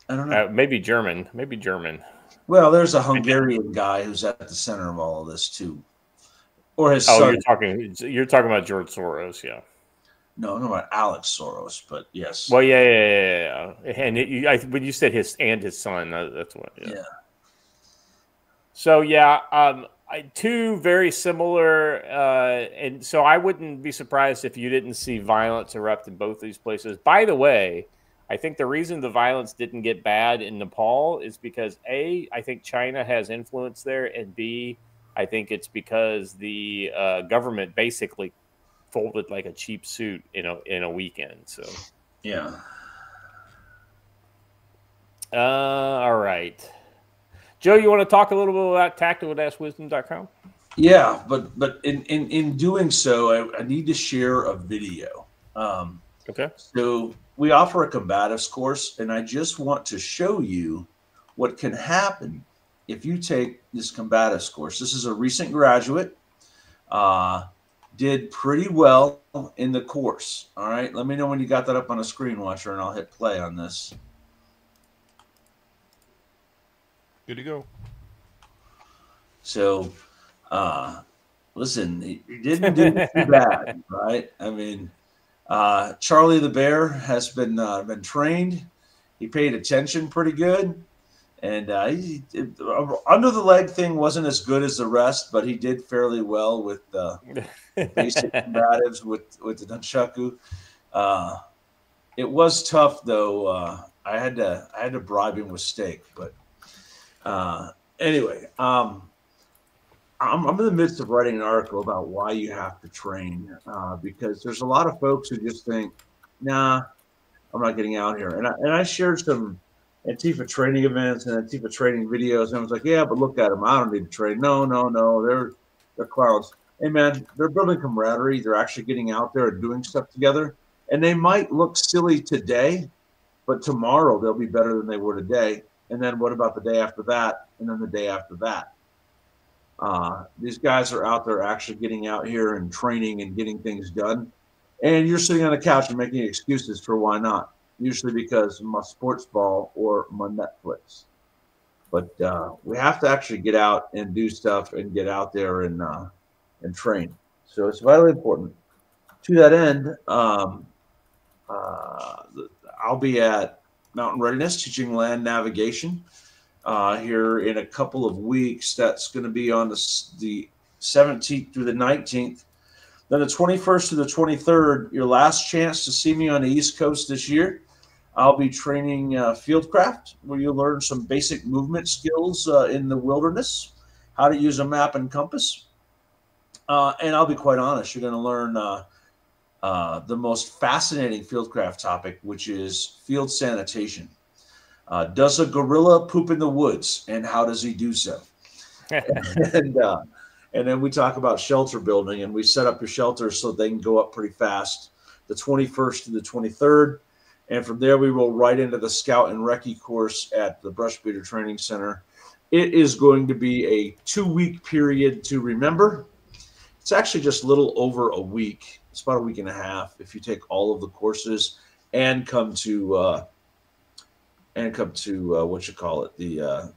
I don't know. Maybe German. Maybe German. Well, there's a Hungarian guy who's at the center of all of this too, or his son. You're talking about George Soros, yeah. No, not about Alex Soros, but yes. Well, yeah. And when you said his son, that's what. Yeah. So yeah, two very similar, and so I wouldn't be surprised if you didn't see violence erupt in both these places. By the way, I think the reason the violence didn't get bad in Nepal is because A, I think China has influence there, and B, I think it's because the government basically folded like a cheap suit in a weekend. So yeah. All right. Joe, you want to talk a little bit about tactical-wisdom.com? Yeah, but in doing so, I need to share a video. Okay. So we offer a combatives course, and I just want to show you what can happen if you take this combatives course. This is a recent graduate. Did pretty well in the course. All right. Let me know when you got that up on a screen watcher, and I'll hit play on this. Good to go. So, listen, he didn't do too bad, right? I mean, Charlie the Bear has been trained. He paid attention pretty good, and under the leg thing wasn't as good as the rest, but he did fairly well with the basic combatives with the nunchaku. It was tough though. I had to bribe him with steak, but anyway, I'm in the midst of writing an article about why you have to train, because there's a lot of folks who just think, nah, I'm not getting out here. And I shared some Antifa training events and Antifa training videos, and I was like, yeah, but look at them. I don't need to train. No, they're clowns. Hey, man, they're building camaraderie. They're actually getting out there and doing stuff together. And they might look silly today, but tomorrow they'll be better than they were today. And then what about the day after that? And then the day after that? These guys are out there actually getting out here and training and getting things done. And you're sitting on the couch and making excuses for why not. Usually because my sports ball or my Netflix. But we have to actually get out and do stuff and get out there and train. So it's vitally important. To that end, I'll be at Mountain Readiness teaching land navigation. here in a couple of weeks. That's going to be on the 17th through the 19th. Then the 21st to the 23rd, your last chance to see me on the East Coast this year. I'll be training Fieldcraft, where you'll learn some basic movement skills in the wilderness, how to use a map and compass. And I'll be quite honest, you're going to learn the most fascinating Fieldcraft topic, which is field sanitation. Does a gorilla poop in the woods, and how does he do so? And then we talk about shelter building, and we set up your shelters so they can go up pretty fast. The 21st to the 23rd. And from there, we roll right into the Scout and Recce course at the Brushbeater Training Center. It is going to be a 2-week period to remember. It's actually just a little over a week. It's about a week and a half if you take all of the courses and come to the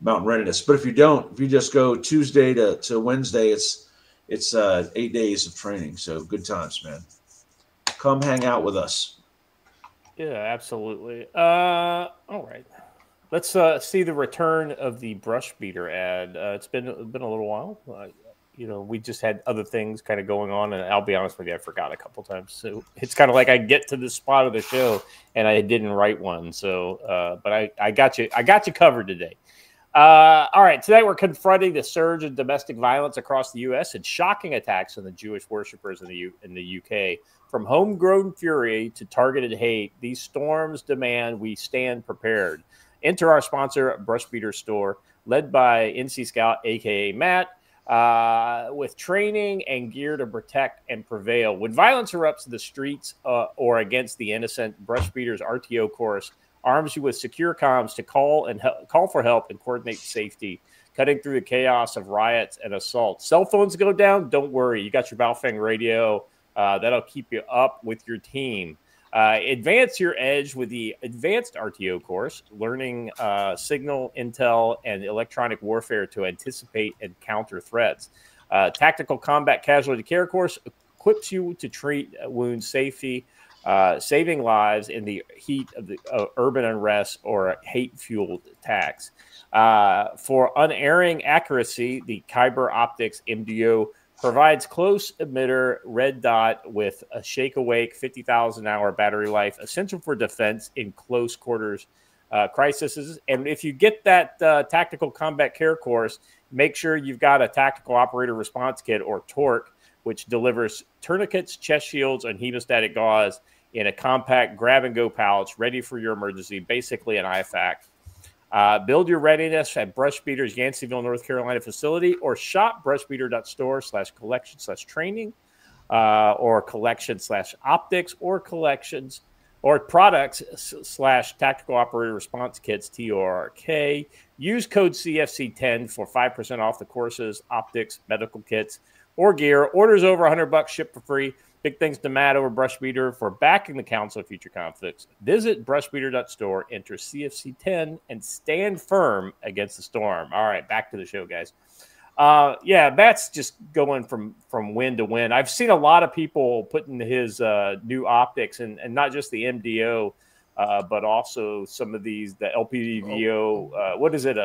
Mountain Readiness. But if you don't, if you just go Tuesday to Wednesday, it's 8 days of training. So good times, man. Come hang out with us. Yeah, absolutely. All right. Let's see the return of the Brushbeater ad. It's been a little while. We just had other things kind of going on, and I'll be honest with you, I forgot a couple times. So it's kind of like I get to this spot of the show and I didn't write one. So, but I got you. I got you covered today. All right. Today we're confronting the surge of domestic violence across the U.S. and shocking attacks on the Jewish worshipers in the U.K. From homegrown fury to targeted hate, these storms demand we stand prepared. Enter our sponsor, Brushbeater Store, led by NC Scout, a.k.a. Matt, with training and gear to protect and prevail. When violence erupts in the streets or against the innocent, Brushbeater's RTO course arms you with secure comms to call for help and coordinate safety, cutting through the chaos of riots and assaults. Cell phones go down? Don't worry. You got your Baofeng radio. That'll keep you up with your team. Advance your edge with the Advanced RTO course, learning signal, intel, and electronic warfare to anticipate and counter threats. Tactical Combat Casualty Care course equips you to treat wounds safety, saving lives in the heat of the urban unrest or hate-fueled attacks. For unerring accuracy, the Kyber Optics MDO provides close emitter red dot with a shake awake 50,000 hour battery life, essential for defense in close quarters crises. And if you get that tactical combat care course, make sure you've got a tactical operator response kit, or TORC, which delivers tourniquets, chest shields, and hemostatic gauze in a compact grab and go pouch ready for your emergency, basically an IFAC. Build your readiness at Brushbeater's Yanceyville, North Carolina facility, or shop brushbeater.store/collection/training, or collection/optics, or collections or products/tactical operator response kits, TORK. Use code CFC10 for 5% off the courses, optics, medical kits, or gear. Orders over $100 ship for free. Big thanks to Matt over Brushbeater for backing the Council of Future Conflicts. Visit brushbeater.store, enter CFC10, and stand firm against the storm. All right, back to the show, guys. Matt's just going from win to win. I've seen a lot of people putting his new optics, and not just the MDO, but also some of these, the LPVO. What is it?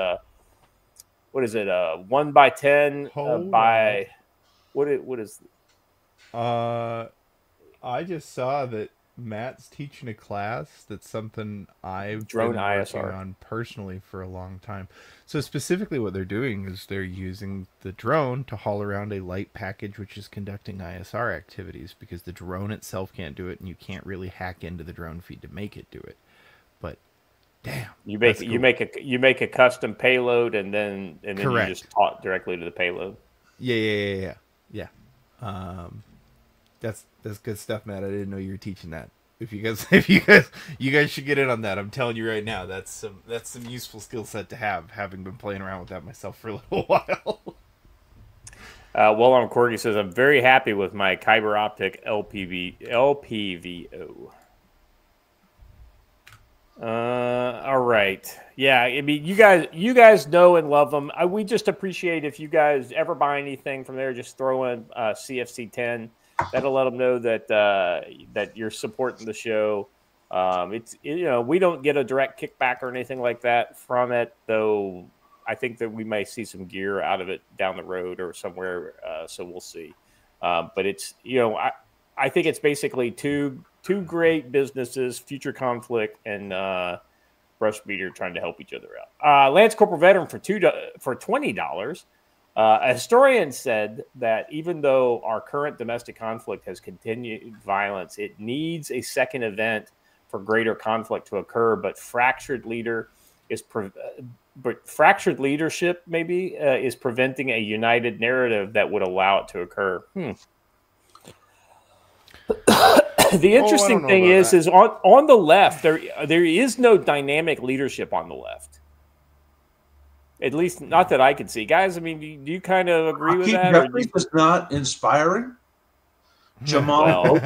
1x10 by what is? I just saw that Matt's teaching a class that's something I've drone been ISR working on personally for a long time. So specifically what they're doing is they're using the drone to haul around a light package which is conducting ISR activities, because the drone itself can't do it and you can't really hack into the drone feed to make it do it. But damn, you make a custom payload and then Correct. You just talk directly to the payload. Yeah. That's good stuff, Matt. I didn't know you were teaching that. You guys should get in on that. I'm telling you right now, that's some useful skill set to have, having been playing around with that myself for a little while. Well, Corgi says, I'm very happy with my Kyber Optic LPVO. All right. Yeah, I mean, you guys know and love them. We just appreciate if you guys ever buy anything from there, just throw in CFC10. That'll let them know that that you're supporting the show. We don't get a direct kickback or anything like that from it, though. I think that we may see some gear out of it down the road or somewhere. So we'll see. But it's, I think it's basically two great businesses, Future Conflict and Brush Beater, trying to help each other out. Lance Corporal Veteran for $20. A historian said that even though our current domestic conflict has continued violence, it needs a second event for greater conflict to occur. But fractured leadership maybe is preventing a united narrative that would allow it to occur. The interesting thing is on the left, there is no dynamic leadership on the left. At least not that I can see. Guys, I mean, do you kind of agree with that? Jeffries is not inspiring. Jamal.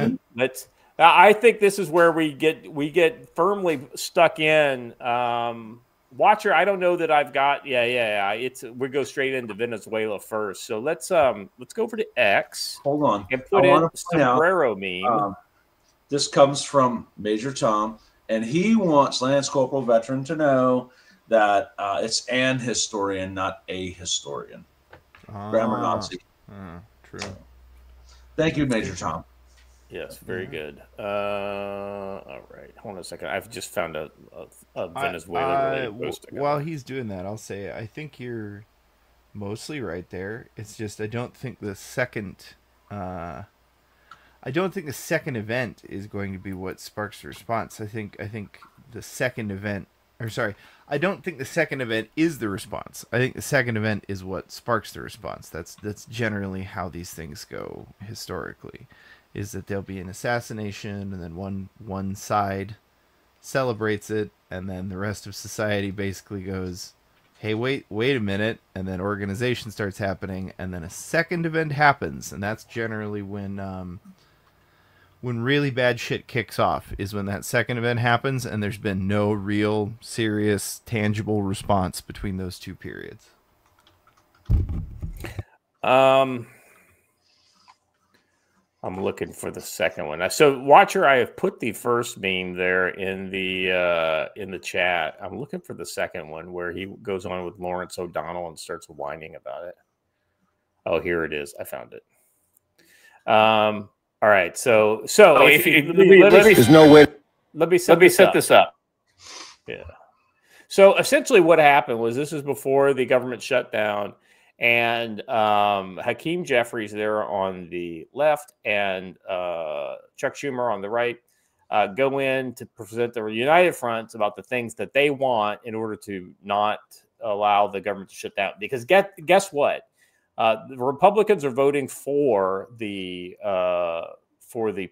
I think this is where we get firmly stuck in. Watcher, I don't know that I've got. We go straight into Venezuela first. So let's go over to X. Hold on. And put in sombrero meme. This comes from Major Tom, and he wants Lance Corporal Veteran to know that it's an historian, not a historian. Grammar Nazi. True. Thank you, Major Tom. Yes, very good. All right. Hold on a second. I've just found a Venezuela post. While he's doing that, I'll say I think you're mostly right there. It's just I don't think the second event is going to be what sparks the response. I think the second event, I don't think the second event is the response. I think the second event is what sparks the response. That's generally how these things go historically, is that there'll be an assassination and then one side celebrates it and then the rest of society basically goes, hey, wait a minute, and then organization starts happening and then a second event happens, and that's generally when really bad shit kicks off, is when that second event happens and there's been no real, serious, tangible response between those two periods. I'm looking for the second one. So, Watcher, I have put the first meme there in the chat. I'm looking for the second one where he goes on with Lawrence O'Donnell and starts whining about it. Oh, here it is. I found it. All right, so let me set this up. Yeah. So essentially, what happened was this is before the government shutdown, and Hakeem Jeffries there on the left and Chuck Schumer on the right go in to present the United Fronts about the things that they want in order to not allow the government to shut down. Because guess what? The Republicans are voting for the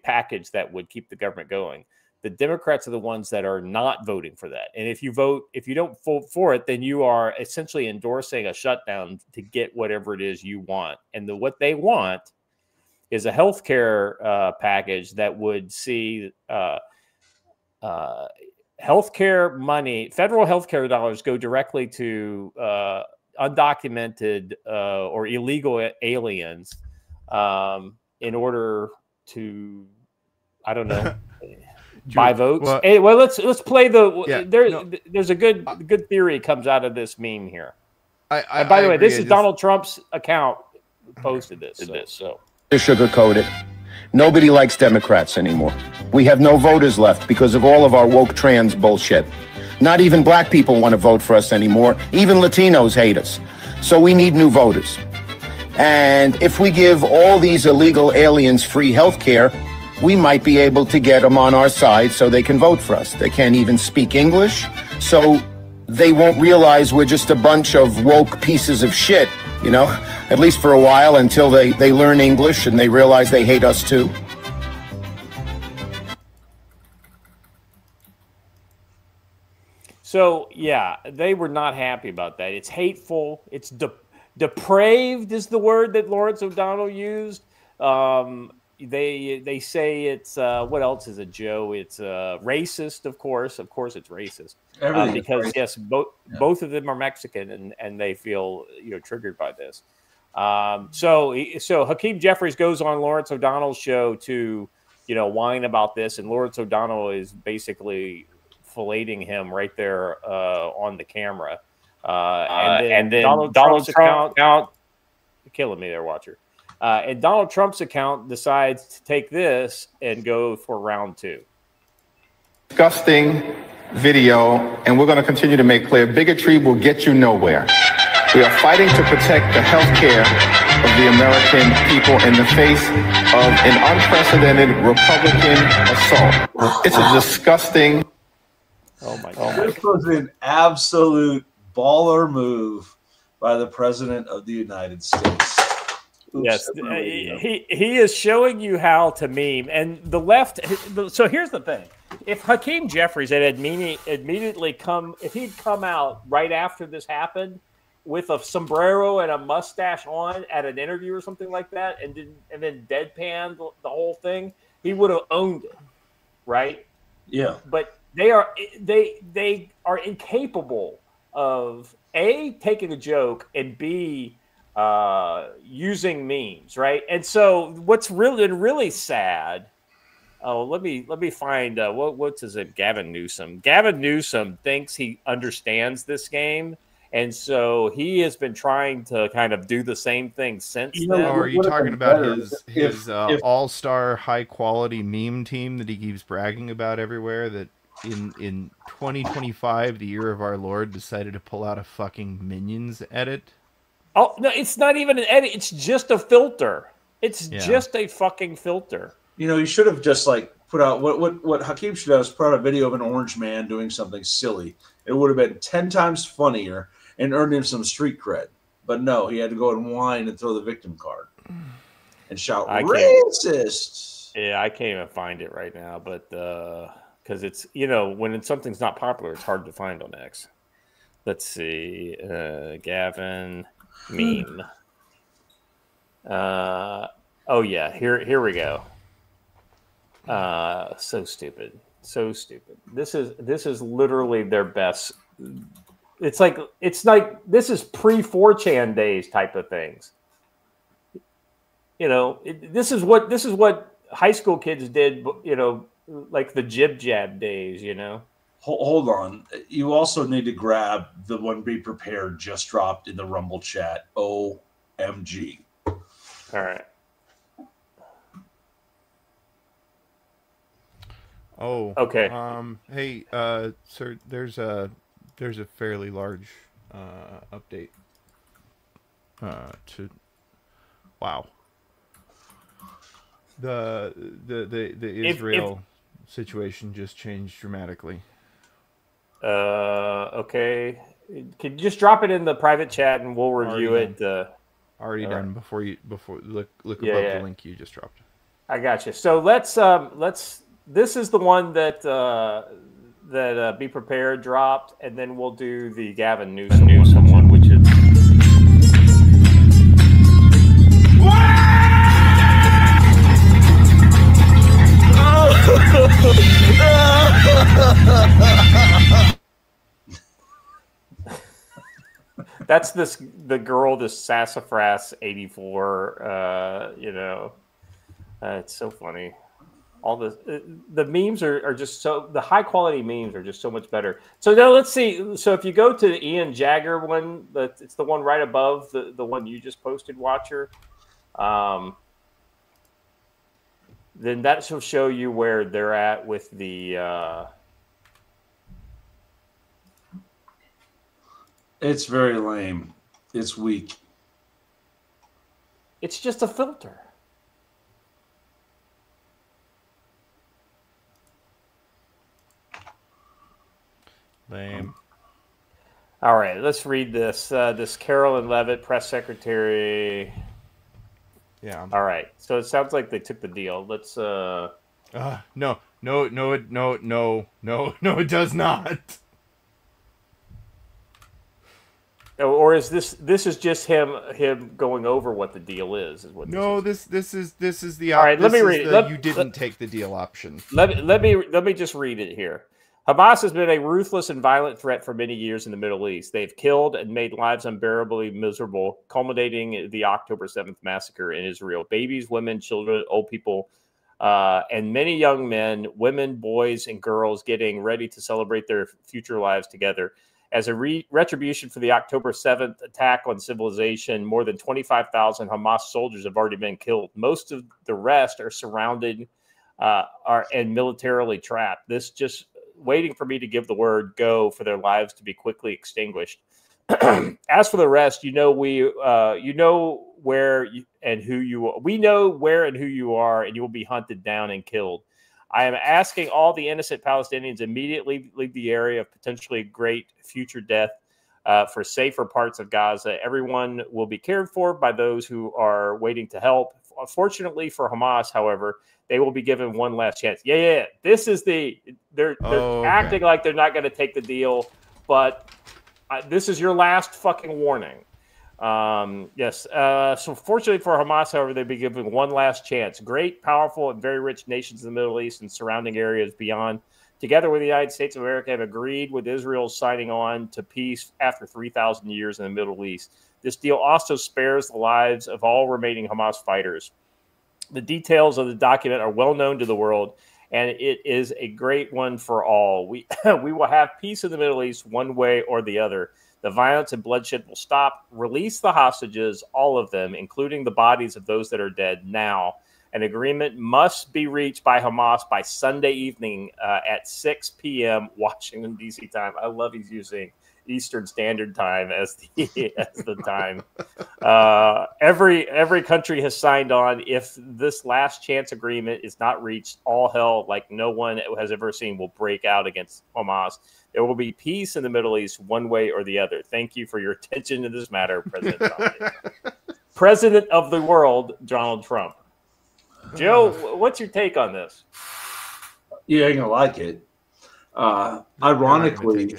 package that would keep the government going. The Democrats are the ones that are not voting for that. And if you don't vote for it, then you are essentially endorsing a shutdown to get whatever it is you want. And what they want is a healthcare package that would see healthcare money, federal healthcare dollars, go directly to undocumented or illegal aliens in order to, I don't know, buy votes. Well, let's play there's a good theory comes out of this meme here. And by the way, this is Donald Trump's account posted this. So to sugarcoat it, nobody likes Democrats anymore. We have no voters left because of all of our woke trans bullshit. Not even black people want to vote for us anymore. Even Latinos hate us. So we need new voters. And if we give all these illegal aliens free health care, we might be able to get them on our side so they can vote for us. They can't even speak English, so they won't realize we're just a bunch of woke pieces of shit, at least for a while, until they learn English and they realize they hate us too. So, yeah, they were not happy about that. It's hateful. It's depraved is the word that Lawrence O'Donnell used. They say it's, what else is it, Joe? It's racist, of course. Of course it's racist. Because, racist. Yes, both of them are Mexican, and they feel triggered by this. So Hakeem Jeffries goes on Lawrence O'Donnell's show to whine about this, and Lawrence O'Donnell is basically filleting him right there on the camera. And then Donald Trump's account killing me there, Watcher. And Donald Trump's account decides to take this and go for round 2. Disgusting video, and we're going to continue to make clear bigotry will get you nowhere. We are fighting to protect the health care of the American people in the face of an unprecedented Republican assault. It's a disgusting. Oh my God. This was an absolute baller move by the President of the United States. Oops, yes, he is showing you how to meme. And the left, so here's the thing. If Hakeem Jeffries had immediately if he'd come out right after this happened with a sombrero and a mustache on at an interview or something like that, and then deadpan the whole thing, he would have owned it, right? Yeah. But they are incapable of A, taking a joke, and B, using memes, right? And so what's really sad. Oh, let me find what's his name? Gavin Newsom. Gavin Newsom thinks he understands this game, and so he has been trying to kind of do the same thing since then. Are you talking about his all-star high-quality meme team that he keeps bragging about everywhere? That in 2025, the year of our Lord, decided to pull out a fucking Minions edit. Oh no, it's not even an edit. It's just a filter. It's just a fucking filter. You should have just put out what Hakeem should have is put out a video of an orange man doing something silly. It would have been 10 times funnier and earned him some street cred. But no, he had to go and whine and throw the victim card and shout racist. Yeah, I can't even find it right now, but because it's when something's not popular, it's hard to find on X. Let's see, Gavin meme. Oh yeah, here we go. So stupid. This is literally their best. It's like this is pre-4chan days type of things. This is what high school kids did. Like the jib jab days. Hold on. You also need to grab the one Be Prepared just dropped in the Rumble chat. OMG. All right. Oh, okay. Hey, sir, there's a fairly large update. Wow. The Israel situation just changed dramatically. Okay. Could you just drop it in the private chat and we'll review it. Already done. Right. Before look above the link you just dropped. I got you. So let's. This is the one that Be Prepared dropped, and then we'll do the Gavin Newsom one, which is. That's the girl, this Sassafras 84. It's so funny. All the memes are just the high quality memes are just so much better. So now let's see. So if you go to the Ian Jagger one, it's the one right above the one you just posted, Watcher. Then that will show you where they're at with the. It's very lame. It's weak. It's just a filter. Lame. All right, let's read this. This Carolyn Levitt, press secretary. Yeah. All right. So it sounds like they took the deal. Let's. No, it does not. Or is this is just him going over what the deal is? Is what? No, this is the. All right, let me read it. You didn't take the deal option. Let me just read it here. Hamas has been a ruthless and violent threat for many years in the Middle East. They've killed and made lives unbearably miserable, culminating in the October 7th massacre in Israel. Babies, women, children, old people and many young men, women, boys, and girls getting ready to celebrate their future lives together. As a retribution for the October 7th attack on civilization, more than 25,000 Hamas soldiers have already been killed. Most of the rest are surrounded and militarily trapped. This just waiting for me to give the word go for their lives to be quickly extinguished. As for the rest, you know where and who you are. We know where and who you are, and you will be hunted down and killed. I am asking all the innocent Palestinians immediately leave the area of potentially great future death for safer parts of Gaza. Everyone will be cared for by those who are waiting to help. Fortunately for Hamas, however, they will be given one last chance. Yeah. This is they're acting like they're not going to take the deal, but this is your last fucking warning. Yes. So fortunately for Hamas, however, they'll be given one last chance. Great, powerful, and very rich nations in the Middle East and surrounding areas beyond, together with the United States of America, have agreed with Israel signing on to peace after 3,000 years in the Middle East. This deal also spares the lives of all remaining Hamas fighters. The details of the document are well known to the world, and it is a great one for all. We will have peace in the Middle East one way or the other. The violence and bloodshed will stop. Release the hostages, all of them, including the bodies of those that are dead now. An agreement must be reached by Hamas by Sunday evening at 6 p.m. Washington, D.C. time. I love he's using Eastern Standard Time as the time. Every country has signed on. If this last chance agreement is not reached, all hell like no one has ever seen will break out against Hamas. There will be peace in the Middle East one way or the other. Thank you for your attention to this matter, President Trump. President of the world, Donald Trump. Joe, what's your take on this? You ain't gonna like it. Ironically,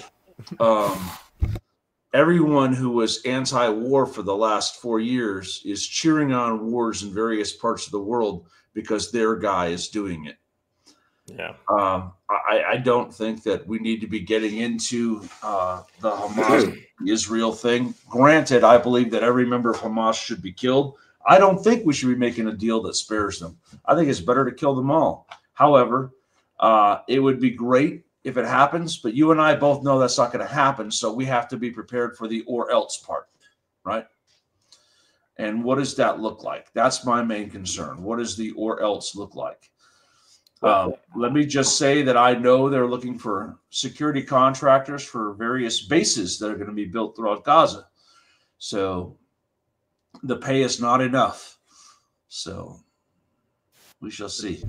everyone who was anti-war for the last 4 years is cheering on wars in various parts of the world because their guy is doing it. Yeah. I don't think that we need to be getting into the Hamas-Israel thing. Granted, I believe that every member of Hamas should be killed. I don't think we should be making a deal that spares them. I think it's better to kill them all. However, it would be great if it happens, but you and I both know that's not going to happen, so we have to be prepared for the or else part, right? And what does that look like? That's my main concern. What does the or else look like? Let me just say that I know they're looking for security contractors for various bases that are going to be built throughout Gaza. So the pay is not enough. So we shall see.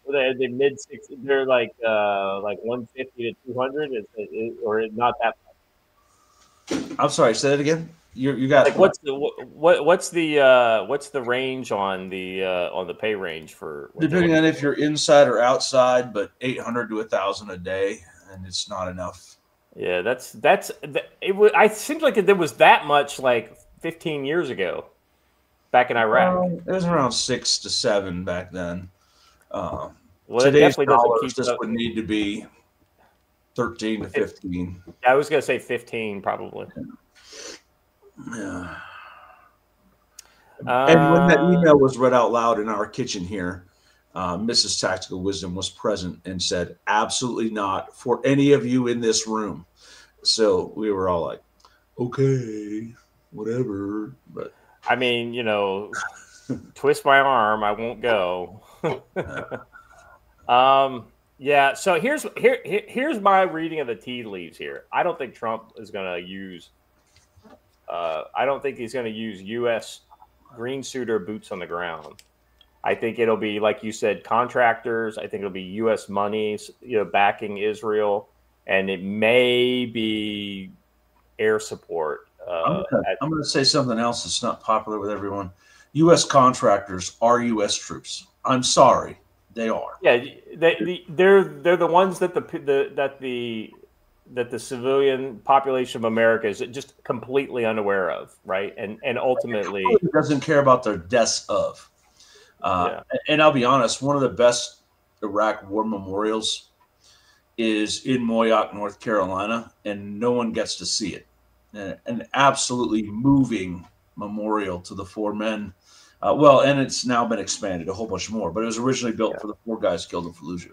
They're mid 60s. They're like 150 to 200, or not that much. I'm sorry. Say that again. You got like what's the range on the pay range for depending on if you're inside or outside, but 800 to 1,000 a day, and it's not enough. Yeah, I seems like there was that much like 15 years ago, back in Iraq. It was around 6 to 7 back then. Well, today's dollars, this would need to be 13 to 15. I was going to say 15, probably. Yeah. And when that email was read out loud in our kitchen here, Mrs. Tactical Wisdom was present and said, absolutely not for any of you in this room. So we were all like, okay, whatever. But I mean, twist my arm, I won't go. Yeah. So here's my reading of the tea leaves here. I don't think Trump is going to use. I don't think he's going to use U.S. green suit or boots on the ground. I think it'll be, like you said, contractors. I think it'll be U.S. monies, backing Israel, and it may be air support. I'm going to say something else that's not popular with everyone. U.S. contractors are U.S. troops. I'm sorry, they are. Yeah, they're the ones that the civilian population of America is just completely unaware of, right? And ultimately doesn't care about their deaths of. And I'll be honest, one of the best Iraq war memorials is in Moyock, North Carolina, and no one gets to see it. An absolutely moving memorial to the four men Well, and it's now been expanded a whole bunch more, but it was originally built for the 4 guys killed in Fallujah.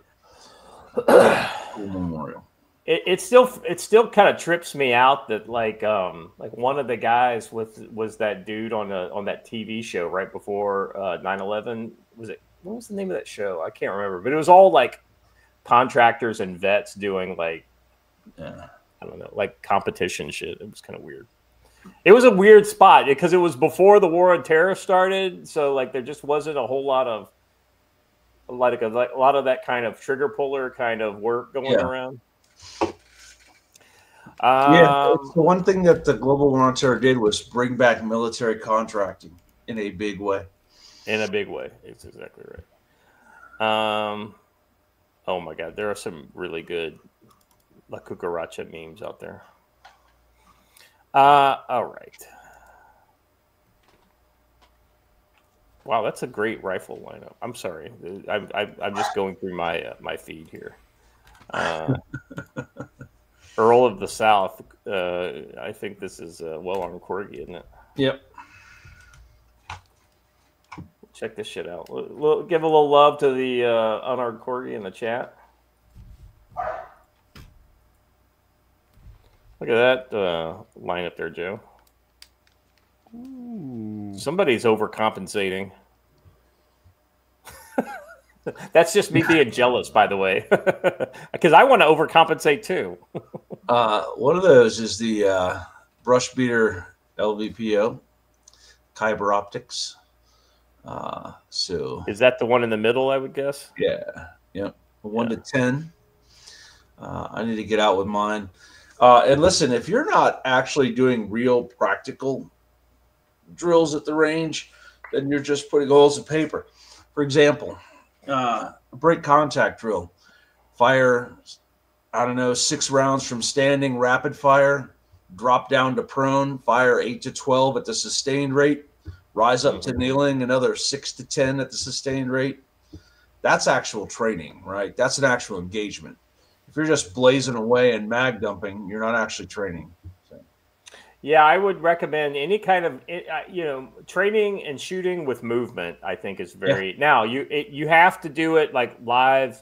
Cool memorial. It still kind of trips me out that like one of the guys was that dude on that TV show right before 9/11. What was the name of that show? I can't remember, but it was all like contractors and vets doing like I don't know, like competition shit. It was kind of weird. It was a weird spot because it was before the war on terror started, so like there just wasn't a whole lot of a lot of that kind of trigger puller kind of work going around. It's the one thing that the global war on terror did was bring back military contracting in a big way. In a big way, it's exactly right. Oh my God, there are some really good La Cucaracha memes out there. All right. Wow, that's a great rifle lineup. I'm sorry, I'm just going through my my feed here. Earl of the South. I think this is a well-armed corgi, isn't it? Yep. Check this shit out. Give a little love to the unarmed corgi in the chat. Look at that lineup there, Joe. Ooh. Somebody's overcompensating. That's just me being jealous, by the way, because I want to overcompensate too. One of those is the Brush Beater LVPO, Kyber Optics. So is that the one in the middle? I would guess. Yeah. Yep. 1 to 10. I need to get out with mine. And listen, if you're not actually doing real practical drills at the range, then you're just putting holes in paper. For example, a break contact drill. Fire, 6 rounds from standing, rapid fire, drop down to prone, fire 8 to 12 at the sustained rate, rise up to kneeling, another 6 to 10 at the sustained rate. That's actual training, right? That's an actual engagement. If you're just blazing away and mag dumping, you're not actually training. So. Yeah, I would recommend any kind of training and shooting with movement. I think is very now you have to do it like live.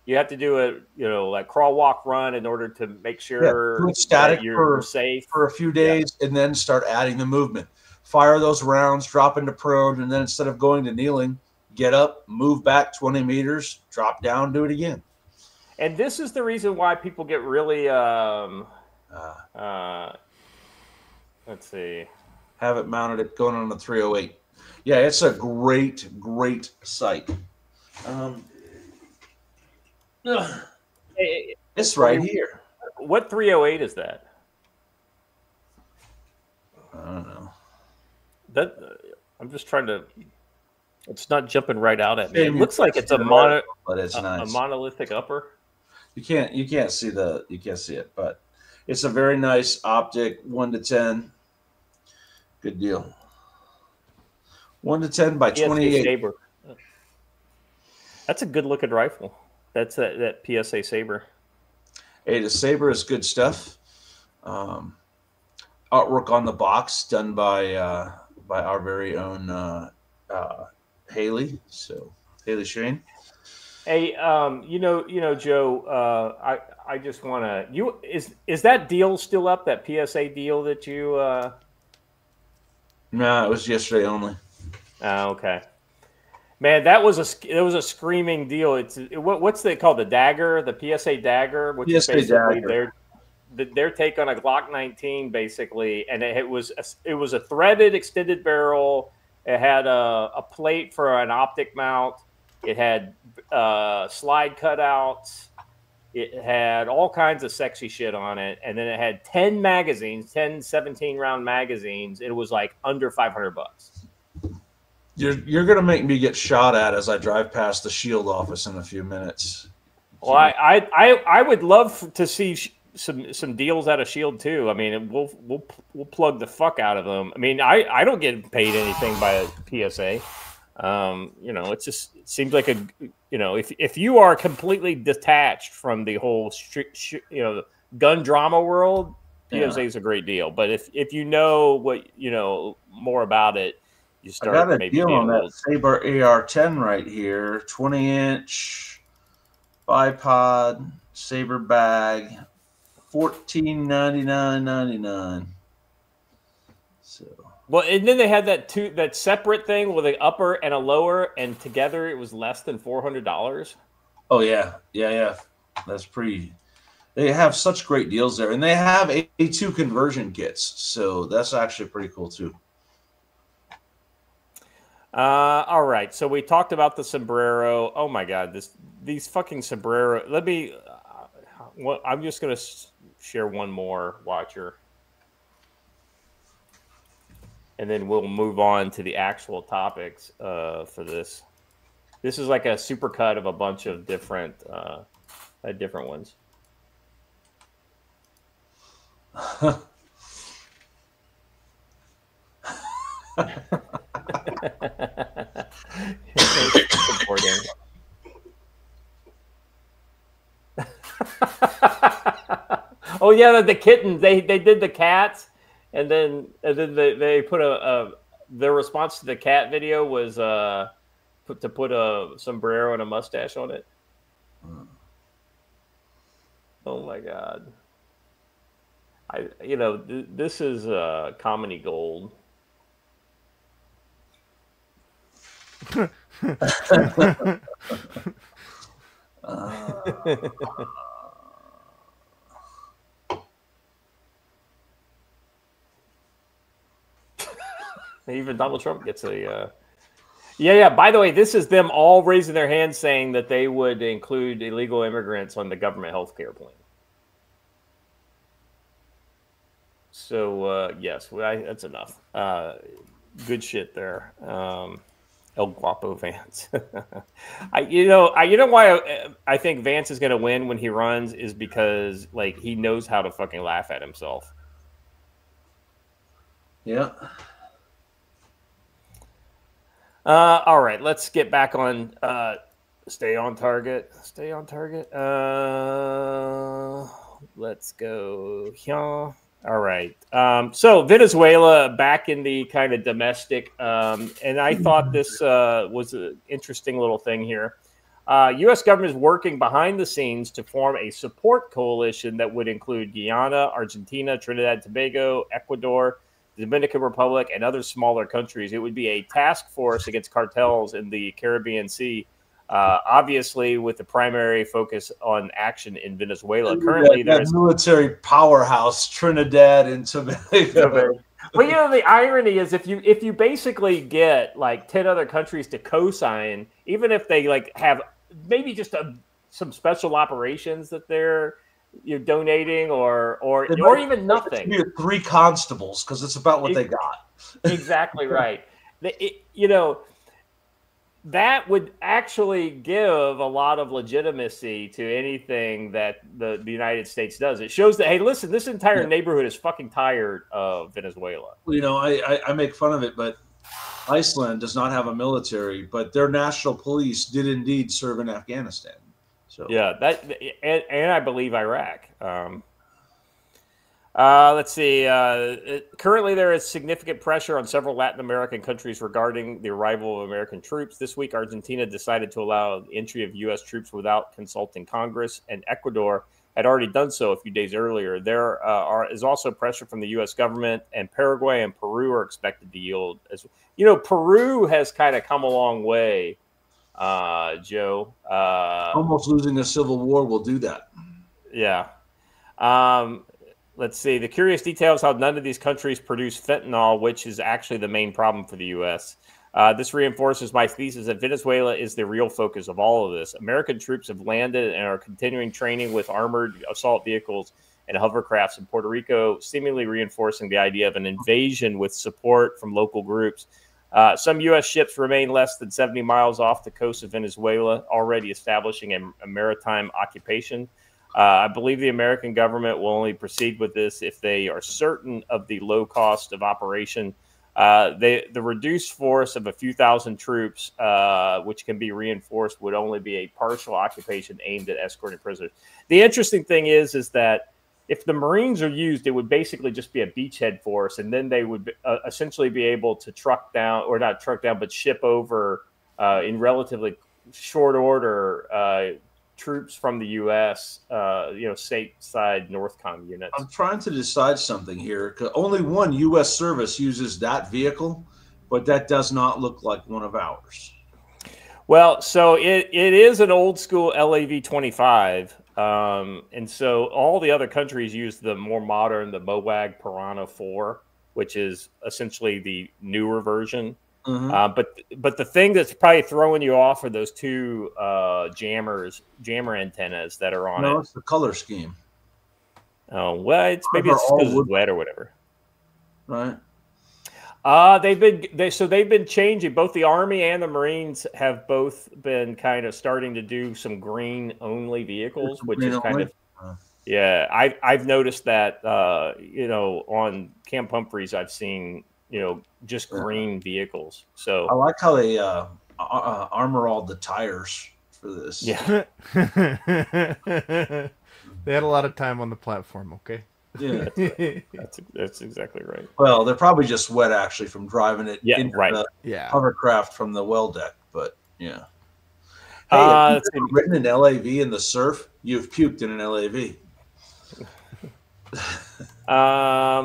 You have to do it, like crawl, walk, run in order to make sure do it static that you're safe for a few days, and then start adding the movement. Fire those rounds, drop into prone, and then instead of going to kneeling, get up, move back 20 meters, drop down, do it again. And this is the reason why people get really, let's see. Have it mounted at going on a 308. Yeah, it's a great sight. It's right here. What 308 is that? I don't know. I'm just trying to. It's not jumping right out at me. It looks like it's but it's nice. A monolithic upper. You can't see it, but it's a very nice optic. 1 to 10. Good deal. 1 to 10 by 28. Saber. That's a good looking rifle. That's that PSA Saber. Hey, the Saber is good stuff. Artwork on the box done by our very own Haley. So Haley Shane. Hey, Joe. I just want to. Is that deal still up? That PSA deal that you? No, it was yesterday only. Okay. Man, it was a screaming deal. What's they called, the Dagger, the PSA Dagger, which is basically their take on a Glock 19, basically, and it was a threaded extended barrel. It had a plate for an optic mount. It had slide cutouts. It had all kinds of sexy shit on it, and then it had 10 magazines, 10 17-round magazines. It was like under $500. You're gonna make me get shot at as I drive past the Shield office in a few minutes. Well, I would love to see some deals out of Shield too. I mean, we'll plug the fuck out of them. I mean, I don't get paid anything by a PSA. It seems like if you are completely detached from the whole gun drama world, PSA is a great deal. But if you know what more about it, you I got start a maybe deal being on a little. that Sabre AR-10 right here. 20-inch bipod Sabre bag, $14.99.99. So. Well, and then they had that separate thing with an upper and a lower, and together it was less than $400. Oh yeah. That's pretty. They have such great deals there, and they have A2 conversion kits, so that's actually pretty cool too. All right, so we talked about the sombrero. Oh my God, these fucking sombrero. Let me. I'm just gonna share one more watcher, and then we'll move on to the actual topics for this. This is like a supercut of a bunch of different ones. Oh yeah, the kittens. They did the cats, and then they put their response to the cat video was put a sombrero and a mustache on it. Oh my God. This is comedy gold. Even Donald Trump gets a yeah. By the way, this is them all raising their hands saying that they would include illegal immigrants on the government health care plan. So yes, that's enough. Good shit there. El Guapo Vance. You know why I think Vance is going to win when he runs is because like he knows how to fucking laugh at himself. Yeah. All right, let's get back on. Stay on target. Stay on target. Let's go here. All right. So Venezuela back in the kind of domestic, and I thought this was an interesting little thing here. U.S. government is working behind the scenes to form a support coalition that would include Guyana, Argentina, Trinidad and Tobago, Ecuador, the Dominican Republic, and other smaller countries. It would be a task force against cartels in the Caribbean Sea. Obviously, with the primary focus on action in Venezuela. Currently, there's military powerhouse, Trinidad and Tobago. Well, the irony is if you basically get like 10 other countries to co-sign, even if they like have maybe just some special operations that you're donating or even nothing. 3 constables because it's about what they got. Exactly right. That would actually give a lot of legitimacy to anything that the United States does. It shows that, hey, listen, this entire neighborhood is fucking tired of Venezuela. Well, I make fun of it, but Iceland does not have a military, but their national police did indeed serve in Afghanistan. So yeah, and I believe Iraq. Let's see. Currently, there is significant pressure on several Latin American countries regarding the arrival of American troops. This week, Argentina decided to allow the entry of U.S. troops without consulting Congress, and Ecuador had already done so a few days earlier. There is also pressure from the U.S. government, and Paraguay and Peru are expected to yield. Peru has kind of come a long way, Joe. Almost losing a civil war will do that. Yeah. Let's see. The curious detail is how none of these countries produce fentanyl, which is actually the main problem for the U.S. This reinforces my thesis that Venezuela is the real focus of all of this. American troops have landed and are continuing training with armored assault vehicles and hovercrafts in Puerto Rico, seemingly reinforcing the idea of an invasion with support from local groups. Some U.S. ships remain less than 70 miles off the coast of Venezuela, already establishing a maritime occupation. I believe the American government will only proceed with this if they are certain of the low cost of operation. The reduced force of a few thousand troops, which can be reinforced, would only be a partial occupation aimed at escorting prisoners. The interesting thing is that if the Marines are used, it would basically just be a beachhead force, and then they would essentially be able to truck down, or not truck down, but ship over in relatively short order troops from the U.S., stateside NORTHCOM units. I'm trying to decide something here, because only one U.S. service uses that vehicle, but that does not look like one of ours. Well, so it is an old school LAV-25, and so all the other countries use the more modern, the MOWAG Piranha 4, which is essentially the newer version. But the thing that's probably throwing you off are those two jammer antennas that are on it. No, it's the color scheme. Oh, well, it's maybe it's because it's wet or whatever. Right. They've been changing. Both the Army and the Marines have both been kind of starting to do some green only vehicles, which is kind of I've noticed that on Camp Humphreys I've seen just green vehicles. So I like how they armor all the tires for this. Yeah. They had a lot of time on the platform. Okay. Yeah, that's exactly right. Well, they're probably just wet actually from driving it into the hovercraft from the well deck. But yeah. Hey, if you've written an LAV in the surf, you've puked in an LAV.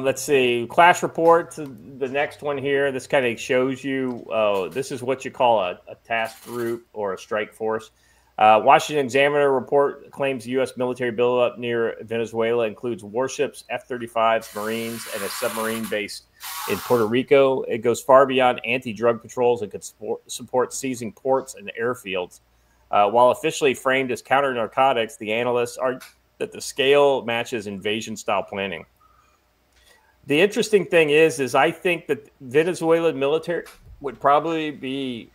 Let's see. Clash report. The next one here. This kind of shows you. This is what you call a task group or a strike force. Washington Examiner report claims U.S. military buildup near Venezuela includes warships, F-35s, Marines, and a submarine base in Puerto Rico. It goes far beyond anti-drug patrols and could support seizing ports and airfields. While officially framed as counter-narcotics, the analysts argue that the scale matches invasion-style planning. The interesting thing is I think that Venezuelan military would probably be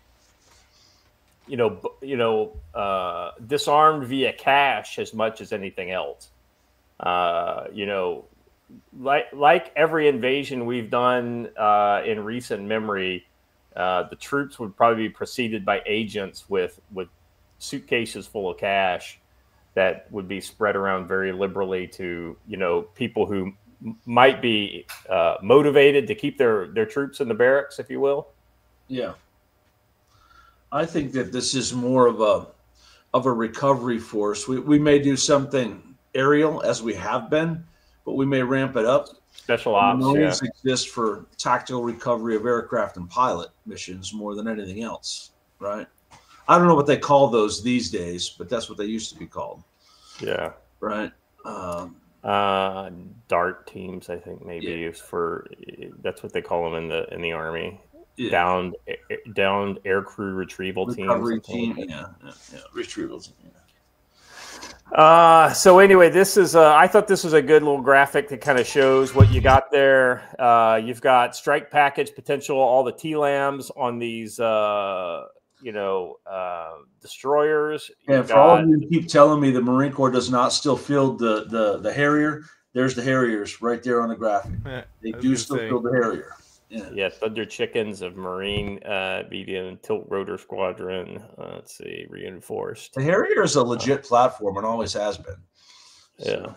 disarmed via cash as much as anything else. Like every invasion we've done in recent memory, the troops would probably be preceded by agents with suitcases full of cash that would be spread around very liberally to people who might be motivated to keep their troops in the barracks, if you will. Yeah. I think that this is more of a recovery force. We may do something aerial as we have been, but we may ramp it up. Special ops, Marines exist for tactical recovery of aircraft and pilot missions more than anything else, right? I don't know what they call those these days, but that's what they used to be called. Yeah. Right. DART teams, I think maybe that's what they call them in the Army. Yeah. Downed aircrew retrieval recovery team. Yeah. Retrieval team. So anyway, this is I thought this was a good little graphic that kind of shows what you got there. You've got strike package potential, all the TLAMs on these destroyers. And for all of you who keep telling me the Marine Corps does not still field the Harrier, there's the Harriers right there on the graphic. They do still field the Harrier. Yeah, Thunder Chickens of Marine medium tilt rotor squadron. Let's see, reinforced. The Harrier is a legit platform and always has been. Yeah.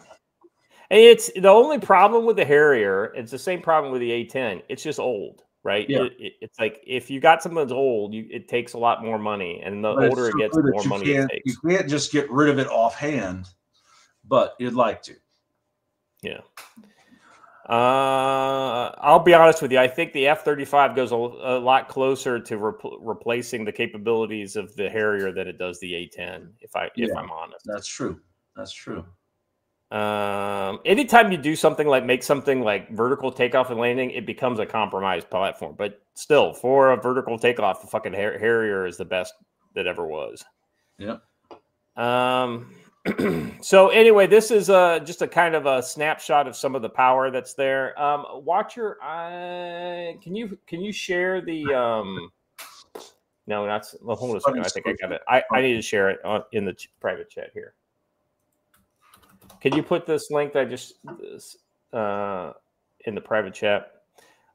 And it's the only problem with the Harrier. It's the same problem with the A-10. It's just old, right? Yeah. It's like if you got something that's old, it takes a lot more money, and the older it gets, the more money it takes. You can't just get rid of it offhand, but you'd like to. Yeah. I'll be honest with you. I think the F-35 goes a lot closer to replacing the capabilities of the Harrier than it does the A-10. If I'm honest, that's true. That's true. Anytime you do something like make something like vertical takeoff and landing, it becomes a compromised platform. But still, for a vertical takeoff, the fucking Harrier is the best that ever was. Yep. So anyway, this is just a kind of a snapshot of some of the power that's there. Watcher, can you share the no, not hold on a second. I think I got it. I need to share it in the private chat here. Can you put this link that I just in the private chat?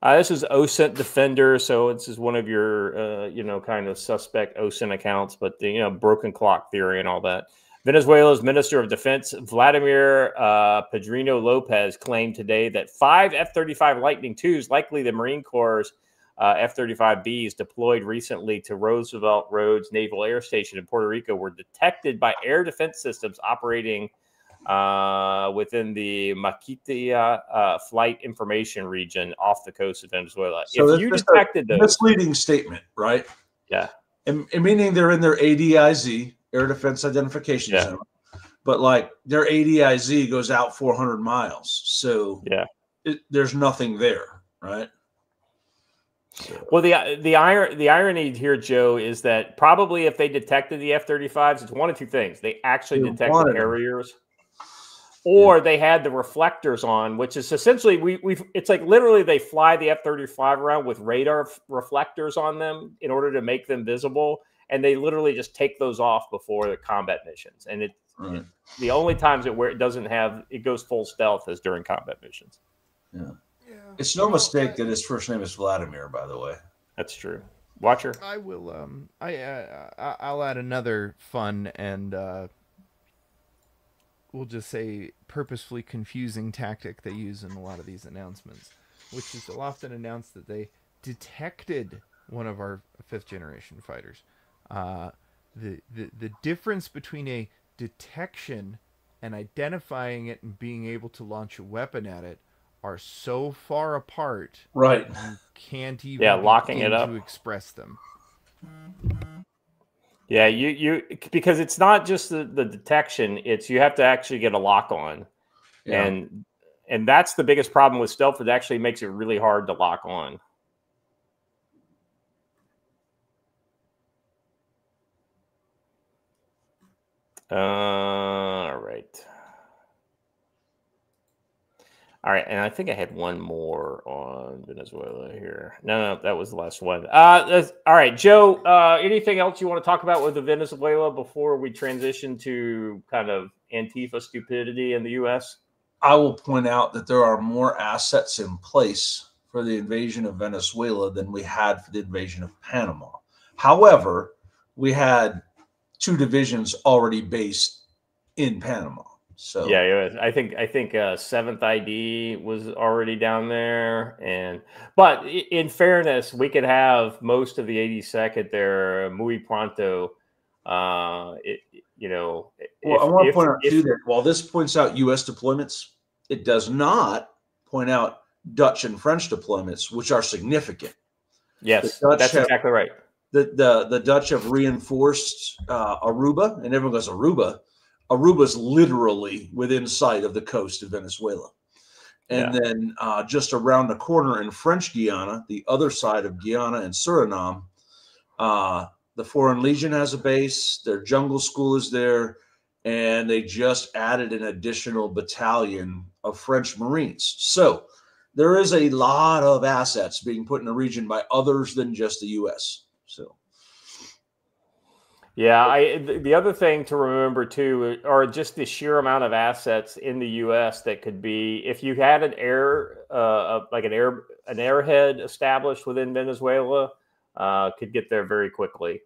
This is OSINT Defender, so this is one of your kind of suspect OSINT accounts, but the broken clock theory and all that. Venezuela's Minister of Defense, Vladimir Pedrino Lopez, claimed today that 5 F-35 Lightning IIs, likely the Marine Corps' F-35Bs, deployed recently to Roosevelt Roads Naval Air Station in Puerto Rico, were detected by air defense systems operating within the Maquita flight information region off the coast of Venezuela. So if you detected those, misleading statement, right? Yeah. And meaning they're in their ADIZ, Air Defense Identification Zone, but like their ADIZ goes out 400 miles. So there's nothing there, right? So. Well, the irony here, Joe, is that probably if they detected the F-35s, it's one of two things. They actually detect the Harriers, or they had the reflectors on, which is essentially it's like literally they fly the F-35 around with radar reflectors on them in order to make them visible, and they literally just take those off before the combat missions. And the only times it doesn't have it goes full stealth is during combat missions. Yeah. It's no mistake that his first name is Vladimir, by the way. That's true. Watcher. I will. I'll add another fun and we'll just say purposefully confusing tactic they use in a lot of these announcements, which is they'll often announce that they detected one of our 5th generation fighters. The difference between a detection and identifying it and being able to launch a weapon at it are so far apart, right? You can't even locking it up to express them. Yeah, you because it's not just the detection; it's you have to actually get a lock on, and that's the biggest problem with stealth. It actually makes it really hard to lock on. All right. All right, and I think I had one more on Venezuela here. No, that was the last one. All right, Joe, anything else you want to talk about with the Venezuela before we transition to kind of Antifa stupidity in the U.S.? I will point out that there are more assets in place for the invasion of Venezuela than we had for the invasion of Panama. However, we had 2 divisions already based in Panama. So yeah, I think 7th ID was already down there, but in fairness, we could have most of the 82nd there muy pronto. Well, I want to point out too that while this points out U.S. deployments, it does not point out Dutch and French deployments, which are significant. Yes, that's exactly right. The Dutch have reinforced Aruba, and everyone goes Aruba. Aruba's literally within sight of the coast of Venezuela. And then just around the corner in French Guiana, the other side of Guyana and Suriname, the Foreign Legion has a base. Their jungle school is there. And they just added an additional battalion of French Marines. So there is a lot of assets being put in the region by others than just the U.S. So. Yeah, the other thing to remember too are just the sheer amount of assets in the U.S. that could be if you had an airhead established within Venezuela, could get there very quickly,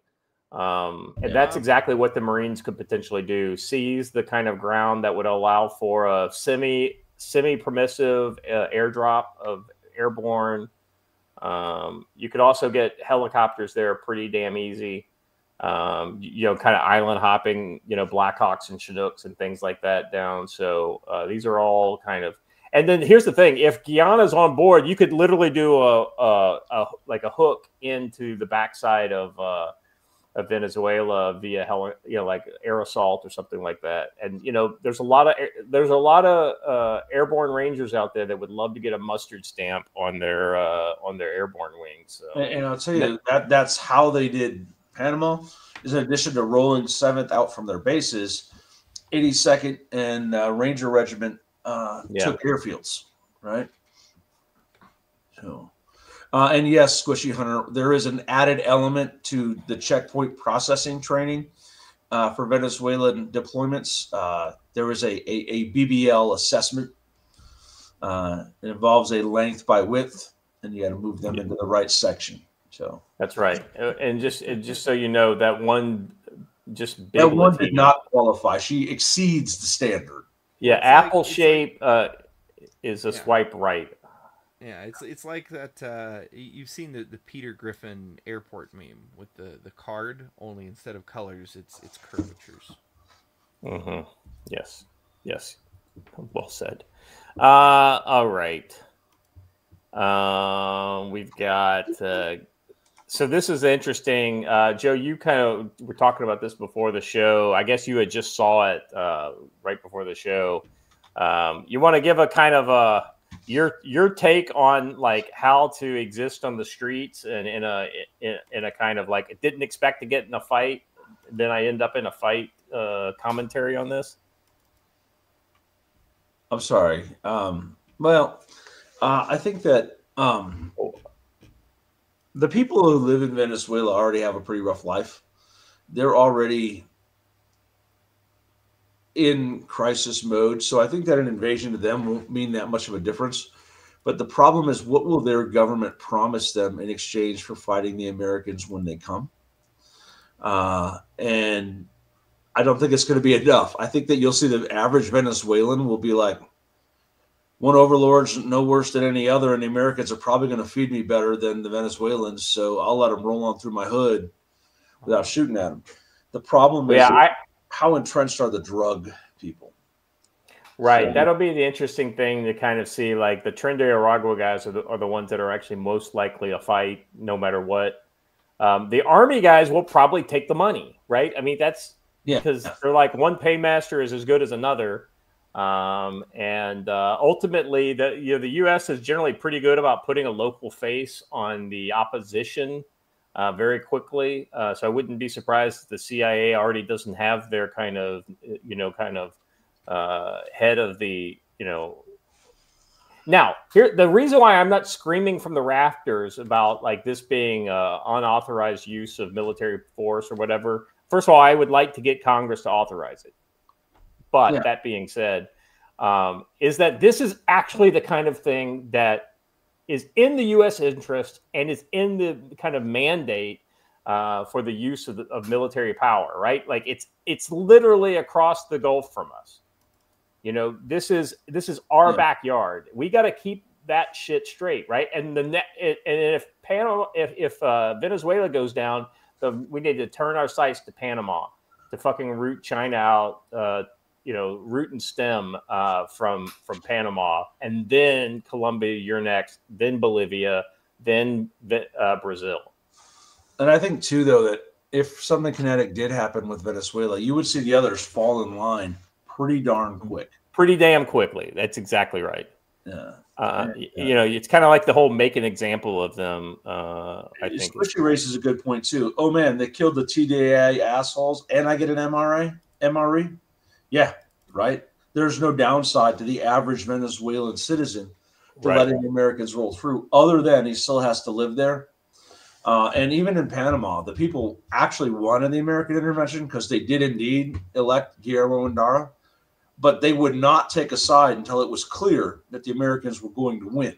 and that's exactly what the Marines could potentially do: seize the kind of ground that would allow for a semi-permissive airdrop of airborne. You could also get helicopters there pretty damn easy. Kind of island hopping, Blackhawks and Chinooks and things like that down. So these are all kind of, and then here's the thing: if Guyana's on board, you could literally do a hook into the backside of Venezuela via like air assault or something like that. And there's a lot of airborne rangers out there that would love to get a mustard stamp on their airborne wings. So. And I'll tell you that's how they did Panama. Is in addition to rolling 7th out from their bases, 82nd and Ranger Regiment took airfields, right? So, and yes, Squishy Hunter, there is an added element to the checkpoint processing training for Venezuelan deployments. There is a BBL assessment. It involves a length by width, and you got to move them into the right section. So that's right, and just so you know, that one just big. That one Latina. did not qualify. She exceeds the standard. Yeah, It's apple like- it's shape is a swipe right. Yeah, it's like that. You've seen the Peter Griffin airport meme with the card, only instead of colors, it's curvatures. Mm-hmm. Yes. Well said. All right. We've got. So this is interesting, Joe. You kind of were talking about this before the show. I guess you had just saw it right before the show. You want to give a kind of your take on like how to exist on the streets and in a kind of like didn't expect to get in a fight, then I end up in a fight commentary on this. I'm sorry. I think that the people who live in Venezuela already have a pretty rough life. They're already in crisis mode. So I think that an invasion to them won't mean that much of a difference. But the problem is, what will their government promise them in exchange for fighting the Americans when they come? And I don't think it's going to be enough. I think that you'll see the average Venezuelan will be like, one overlord's no worse than any other, and the Americans are probably going to feed me better than the Venezuelans, so I'll let them roll on through my hood without shooting at them. The problem is how entrenched are the drug people? Right. So, that'll be the interesting thing to kind of see. Like the Trinidad Aragua guys are the ones that are actually most likely to fight no matter what. The Army guys will probably take the money, right? I mean, that's because they're like one paymaster is as good as another. And ultimately, the U.S. is generally pretty good about putting a local face on the opposition very quickly. So I wouldn't be surprised if the CIA already doesn't have their kind of head of the Now, here the reason why I'm not screaming from the rafters about like this being unauthorized use of military force or whatever. First of all, I would like to get Congress to authorize it. But that being said, is that this is actually the kind of thing that is in the U.S. interest and is in the kind of mandate for the use of military power, right? Like it's literally across the Gulf from us. This is our backyard. We got to keep that shit straight, right? And if Venezuela goes down, we need to turn our sights to Panama to fucking root China out. Root and stem from Panama, and then Colombia, you're next, then Bolivia, then Brazil. And I think too, though, that if something kinetic did happen with Venezuela, you would see the others fall in line pretty darn quick. Pretty damn quickly. That's exactly right. Yeah. It's kind of like the whole make an example of them. I think especially raises a good point too. Oh man, they killed the TDA assholes, and I get an MRE. Yeah, right. There's no downside to the average Venezuelan citizen to letting the Americans roll through, other than he still has to live there. And even in Panama, the people actually wanted the American intervention because they did indeed elect Guillermo Endara, but they would not take a side until it was clear that the Americans were going to win.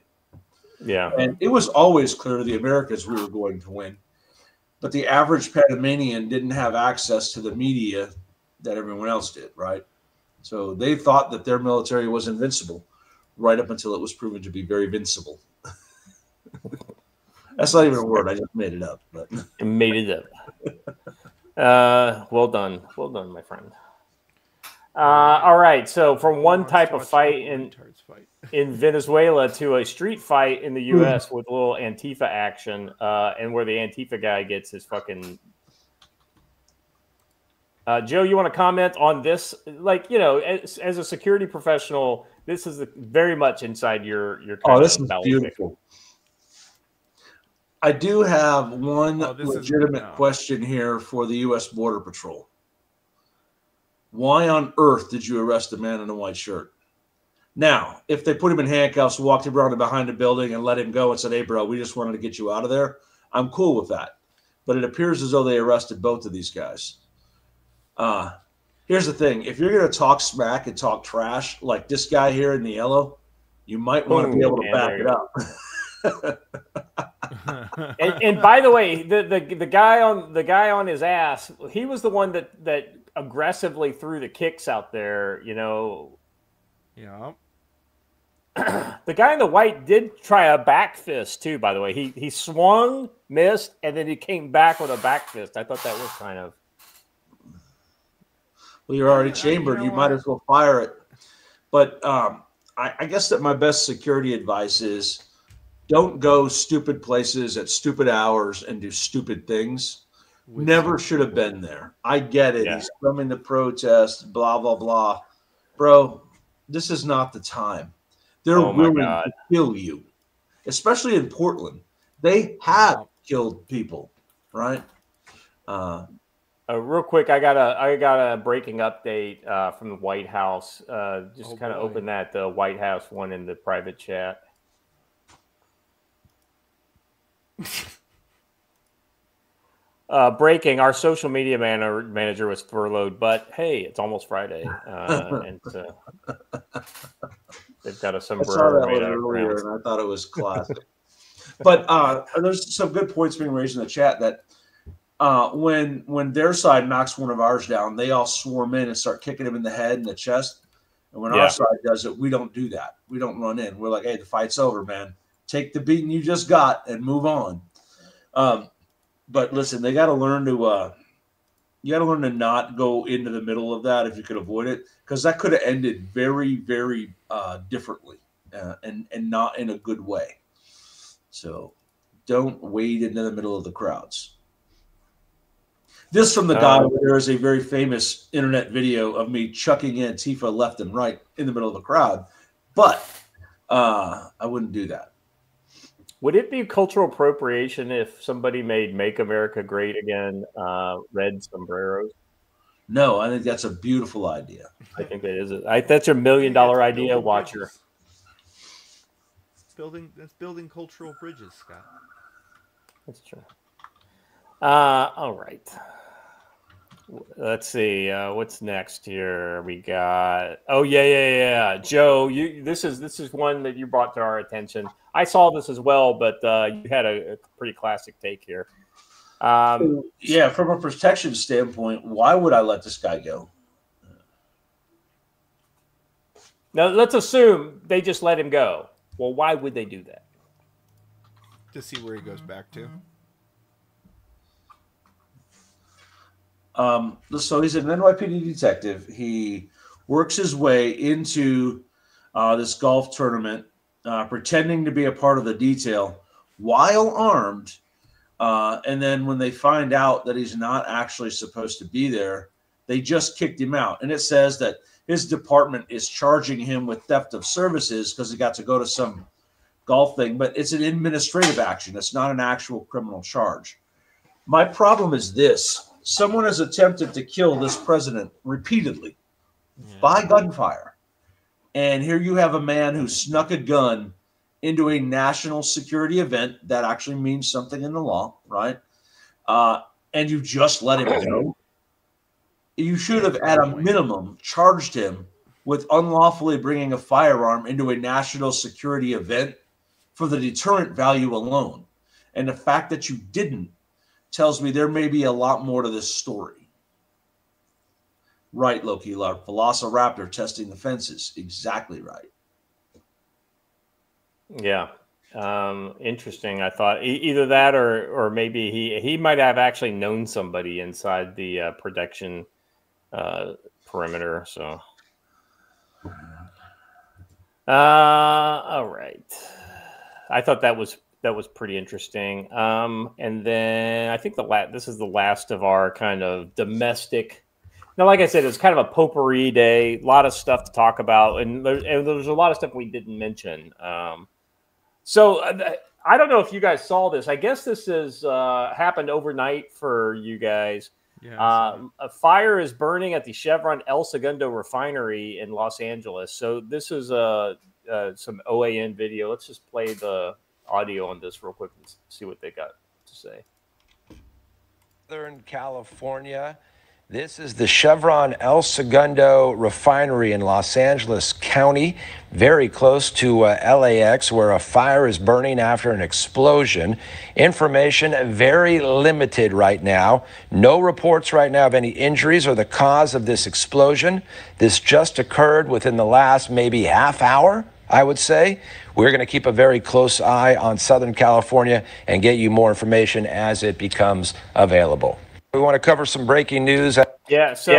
Yeah. And it was always clear to the Americans we were going to win. But the average Panamanian didn't have access to the media that everyone else did, right? So they thought that their military was invincible right up until it was proven to be very vincible. That's not even a word. I just made it up. But made it up. Well done. Well done, my friend. All right. So from one type of fight in Venezuela to a street fight in the U.S. with a little Antifa action, and where the Antifa guy gets his fucking... Joe, you want to comment on this? Like, as a security professional, this is very much inside your kind this of is beautiful. I do have one legitimate question here for the U.S. Border Patrol. Why on earth did you arrest a man in a white shirt? Now, if they put him in handcuffs, walked him around behind the building and let him go and said, hey, bro, we just wanted to get you out of there, I'm cool with that. But it appears as though they arrested both of these guys. Here's the thing. If you're going to talk smack and talk trash like this guy here in the yellow, you might want to be able to back it up. And by the way, the guy on his ass, he was the one that aggressively threw the kicks out there. You know. Yeah. The guy in the white did try a back fist too. By the way, he swung, missed, and then he came back with a back fist. I thought that was kind of. Well, you're already chambered. You might as well fire it. But I guess that my best security advice is don't go stupid places at stupid hours and do stupid things. Never should have been there. I get it. Yeah. He's coming to protest, blah, blah, blah. Bro, this is not the time. They're willing to kill you, especially in Portland. They have killed people, right? Real quick, I got a breaking update from the White House. Just kind of open that the White House one in the private chat. Breaking: our social media manager was furloughed, but hey, it's almost Friday, and they've got a sombrero made out of earlier, and I thought it was classic. But there's some good points being raised in the chat that when their side knocks one of ours down, they all swarm in and start kicking him in the head and the chest. And when our side does it, we don't do that. We don't run in. We're like, hey, the fight's over, man. Take the beating you just got and move on. But listen, they got to learn to not go into the middle of that if you could avoid it, because that could have ended very, very differently and not in a good way. So don't wade into the middle of the crowds. This from the guy where there is a very famous internet video of me chucking Antifa left and right in the middle of a crowd, but I wouldn't do that. Would it be cultural appropriation if somebody made "Make America Great Again" red sombreros? No, I think that's a beautiful idea. I think that is. That's your $1 million idea, Watcher. Building cultural bridges, Scott. That's true. All right. Let's see. What's next here? We got. Oh yeah. Joe, this is one that you brought to our attention. I saw this as well, but you had a pretty classic take here. Yeah, from a protection standpoint, why would I let this guy go? Now let's assume they just let him go. Well, why would they do that? To see where he goes back to. So he's an NYPD detective. He works his way into this golf tournament, pretending to be a part of the detail while armed. And then when they find out that he's not actually supposed to be there, they just kicked him out. And it says that his department is charging him with theft of services because he got to go to some golf thing. But it's an administrative action. It's not an actual criminal charge. My problem is this. Someone has attempted to kill this president repeatedly by gunfire. And here you have a man who snuck a gun into a national security event that actually means something in the law, right? And you just let him go. You should have, at a minimum, charged him with unlawfully bringing a firearm into a national security event for the deterrent value alone. And the fact that you didn't tells me there may be a lot more to this story. Right, Loki, Velociraptor testing the fences. Exactly right. Yeah. Interesting. I thought either that or maybe he might have actually known somebody inside the protection perimeter. So, all right. I thought that was pretty interesting. And then I think this is the last of our kind of domestic. Now, like I said, it's kind of a potpourri day. A lot of stuff to talk about, and there's a lot of stuff we didn't mention. So I don't know if you guys saw this. I guess this has happened overnight for you guys. Yeah, a fire is burning at the Chevron El Segundo refinery in Los Angeles. So this is some OAN video. Let's just play the audio on this real quick and see what they got to say. Southern California, This is the Chevron El Segundo refinery in Los Angeles County, very close to LAX, where a fire is burning after an explosion. Information very limited right now. No reports right now of any injuries or the cause of this explosion. This just occurred within the last maybe half hour, I would say. We're going to keep a very close eye on Southern California and get you more information as it becomes available. We want to cover some breaking news. Yeah, so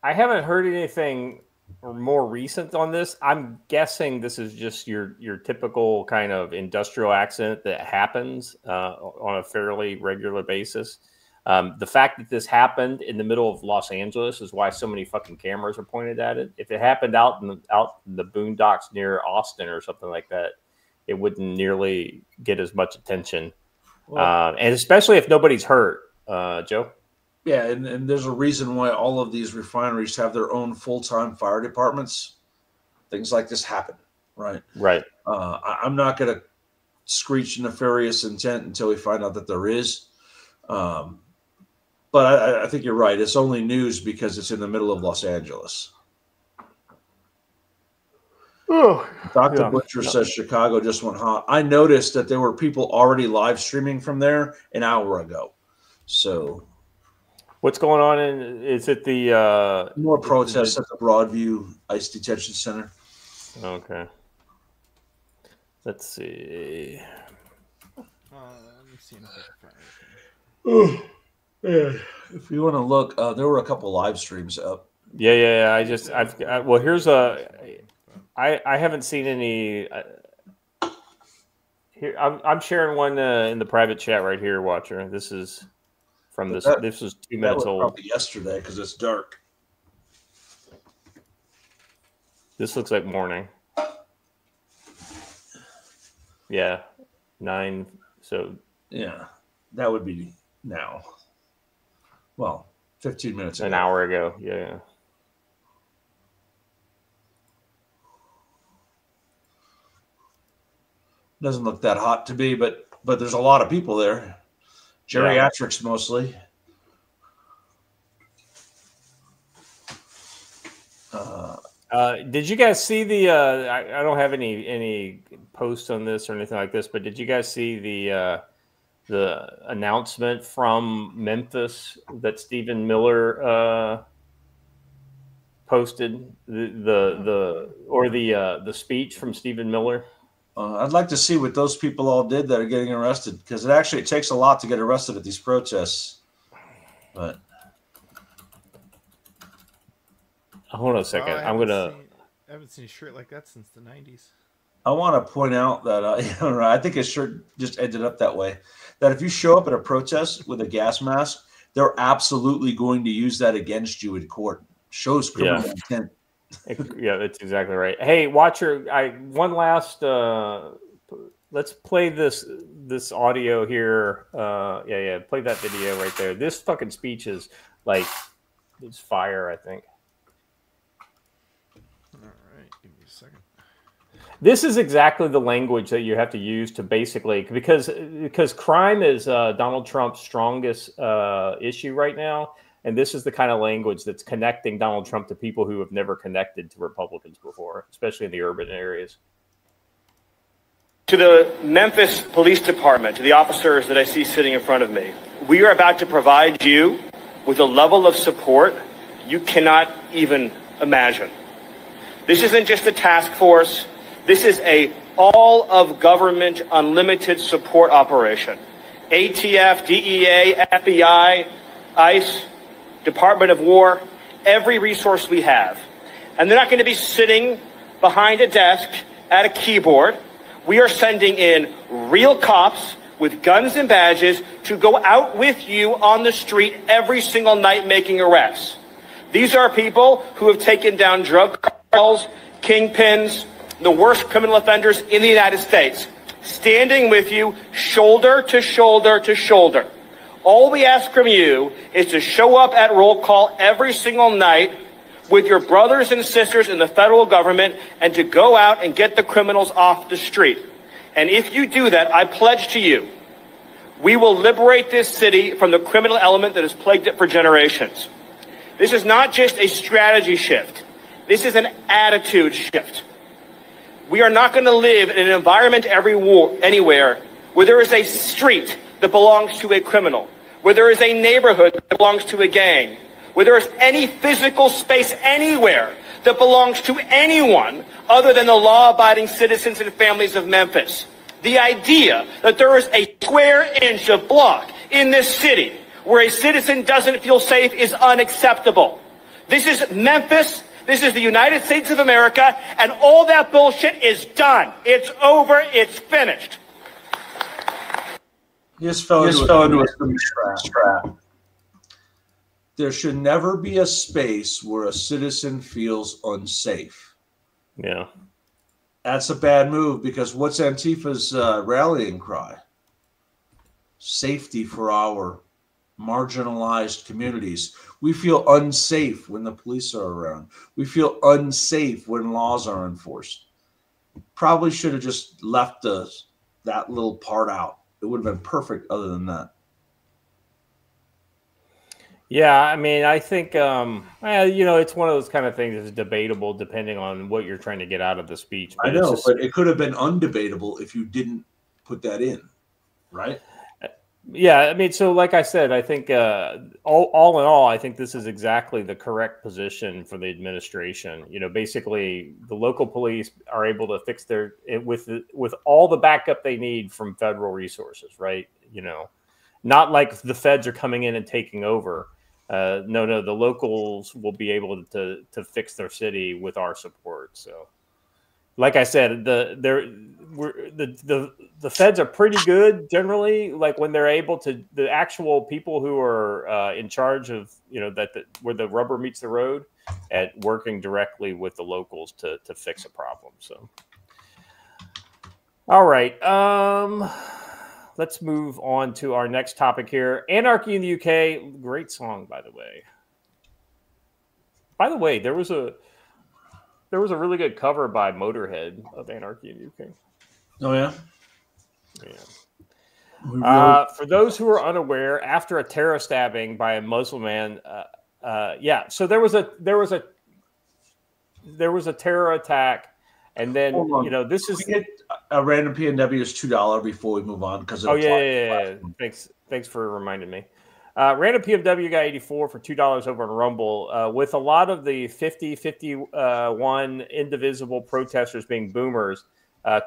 I haven't heard anything more recent on this. I'm guessing this is just your typical kind of industrial accident that happens on a fairly regular basis. The fact that this happened in the middle of Los Angeles is why so many fucking cameras are pointed at it. If it happened out in the boondocks near Austin or something like that, it wouldn't nearly get as much attention. And especially if nobody's hurt, Joe. Yeah, and there's a reason why all of these refineries have their own full-time fire departments. Things like this happen, right? Right. I'm not going to screech nefarious intent until we find out that there is. But I think you're right. It's only news because it's in the middle of Los Angeles. Oh, Dr. Butcher says Chicago just went hot. I noticed that there were people already live streaming from there an hour ago. So what's going on is it the more protests at the Broadview ICE Detention Center? Okay. Let's see. I'm seeing if I can find it. Yeah. If you want to look, there were a couple live streams up. Yeah. Well, here's I haven't seen any. Here, I'm sharing one in the private chat right here, Watcher. This is from this. This was 2 minutes old. Probably yesterday because it's dark. This looks like morning. Yeah, 9. So yeah, that would be now. Well, 15 minutes ago. An hour ago. Yeah. Doesn't look that hot to me, but there's a lot of people there. Geriatrics mostly. Did you guys see the? I don't have any posts on this or anything like this, but did you guys see the announcement from Memphis that Stephen Miller posted the speech from Stephen Miller? I'd like to see what those people all did that are getting arrested, because it takes a lot to get arrested at these protests. But hold on a second. I haven't seen a shirt like that since the 90s. I want to point out that I think his shirt just ended up that way. That if you show up at a protest with a gas mask, they're absolutely going to use that against you in court. Shows criminal intent. Yeah, that's exactly right. Hey, Watcher, one last. Let's play this audio here. Play that video right there. This fucking speech is like, it's fire, I think. All right, give me a second. This is exactly the language that you have to use to basically, because crime is Donald Trump's strongest issue right now. And this is the kind of language that's connecting Donald Trump to people who have never connected to Republicans before, especially in the urban areas. To the Memphis Police Department, to the officers that I see sitting in front of me, we are about to provide you with a level of support you cannot even imagine. This isn't just a task force. This is a all-of-government unlimited support operation. ATF, DEA, FBI, ICE, Department of War, every resource we have. And they're not going to be sitting behind a desk at a keyboard. We are sending in real cops with guns and badges to go out with you on the street every single night making arrests. These are people who have taken down drug cartels, kingpins, the worst criminal offenders in the United States, standing with you shoulder to shoulder to shoulder. All we ask from you is to show up at roll call every single night with your brothers and sisters in the federal government and to go out and get the criminals off the street. And if you do that, I pledge to you, We will liberate this city from the criminal element that has plagued it for generations. This is not just a strategy shift. This is an attitude shift. We are not going to live in an environment anywhere where there is a street that belongs to a criminal, where there is a neighborhood that belongs to a gang, where there is any physical space anywhere that belongs to anyone other than the law-abiding citizens and families of Memphis. The idea that there is a square inch of block in this city where a citizen doesn't feel safe is unacceptable. This is Memphis. This is the United States of America, and all that bullshit is done. It's over. It's finished. He just fell into a trap. There should never be a space where a citizen feels unsafe. Yeah. That's a bad move, because what's Antifa's rallying cry? Safety for our marginalized communities. We feel unsafe when the police are around. We feel unsafe when laws are enforced. Probably should have just left that little part out. It would have been perfect other than that. Yeah, I mean, I think, it's one of those kind of things that's debatable depending on what you're trying to get out of the speech. I know, but it could have been undebatable if you didn't put that in, right? Yeah, I mean, so like I said, I think all in all, I think this is exactly the correct position for the administration. Basically, the local police are able to fix with all the backup they need from federal resources, right? Not like the feds are coming in and taking over. No, the locals will be able to fix their city with our support. So, like I said, the feds are pretty good generally. Like when they're able to, the actual people who are in charge of where the rubber meets the road, at working directly with the locals to fix a problem. So, all right. Let's move on to our next topic here. Anarchy in the UK. Great song, by the way. By the way, there was a really good cover by Motorhead of Anarchy in the UK. Oh, yeah? Yeah. For those who are unaware, after a terror stabbing by a Muslim man, so there was a terror attack. And then, this is a random PNW is $2 before we move on. Because yeah. Thanks for reminding me. Random PMW got 84 for $2 over on Rumble. With a lot of the 51 indivisible protesters being boomers,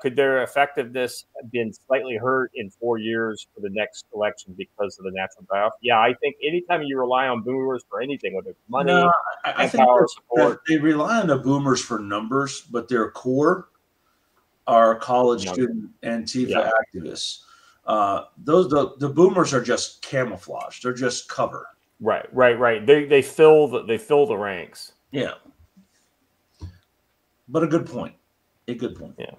could their effectiveness have been slightly hurt in 4 years for the next election because of the natural die-off? Yeah, I think anytime you rely on boomers for anything, whether it's money, I think power, support, they rely on the boomers for numbers, but their core are college student Antifa activists. The boomers are just camouflage. They're just cover. Right. They fill the ranks. Yeah. But a good point. Yeah.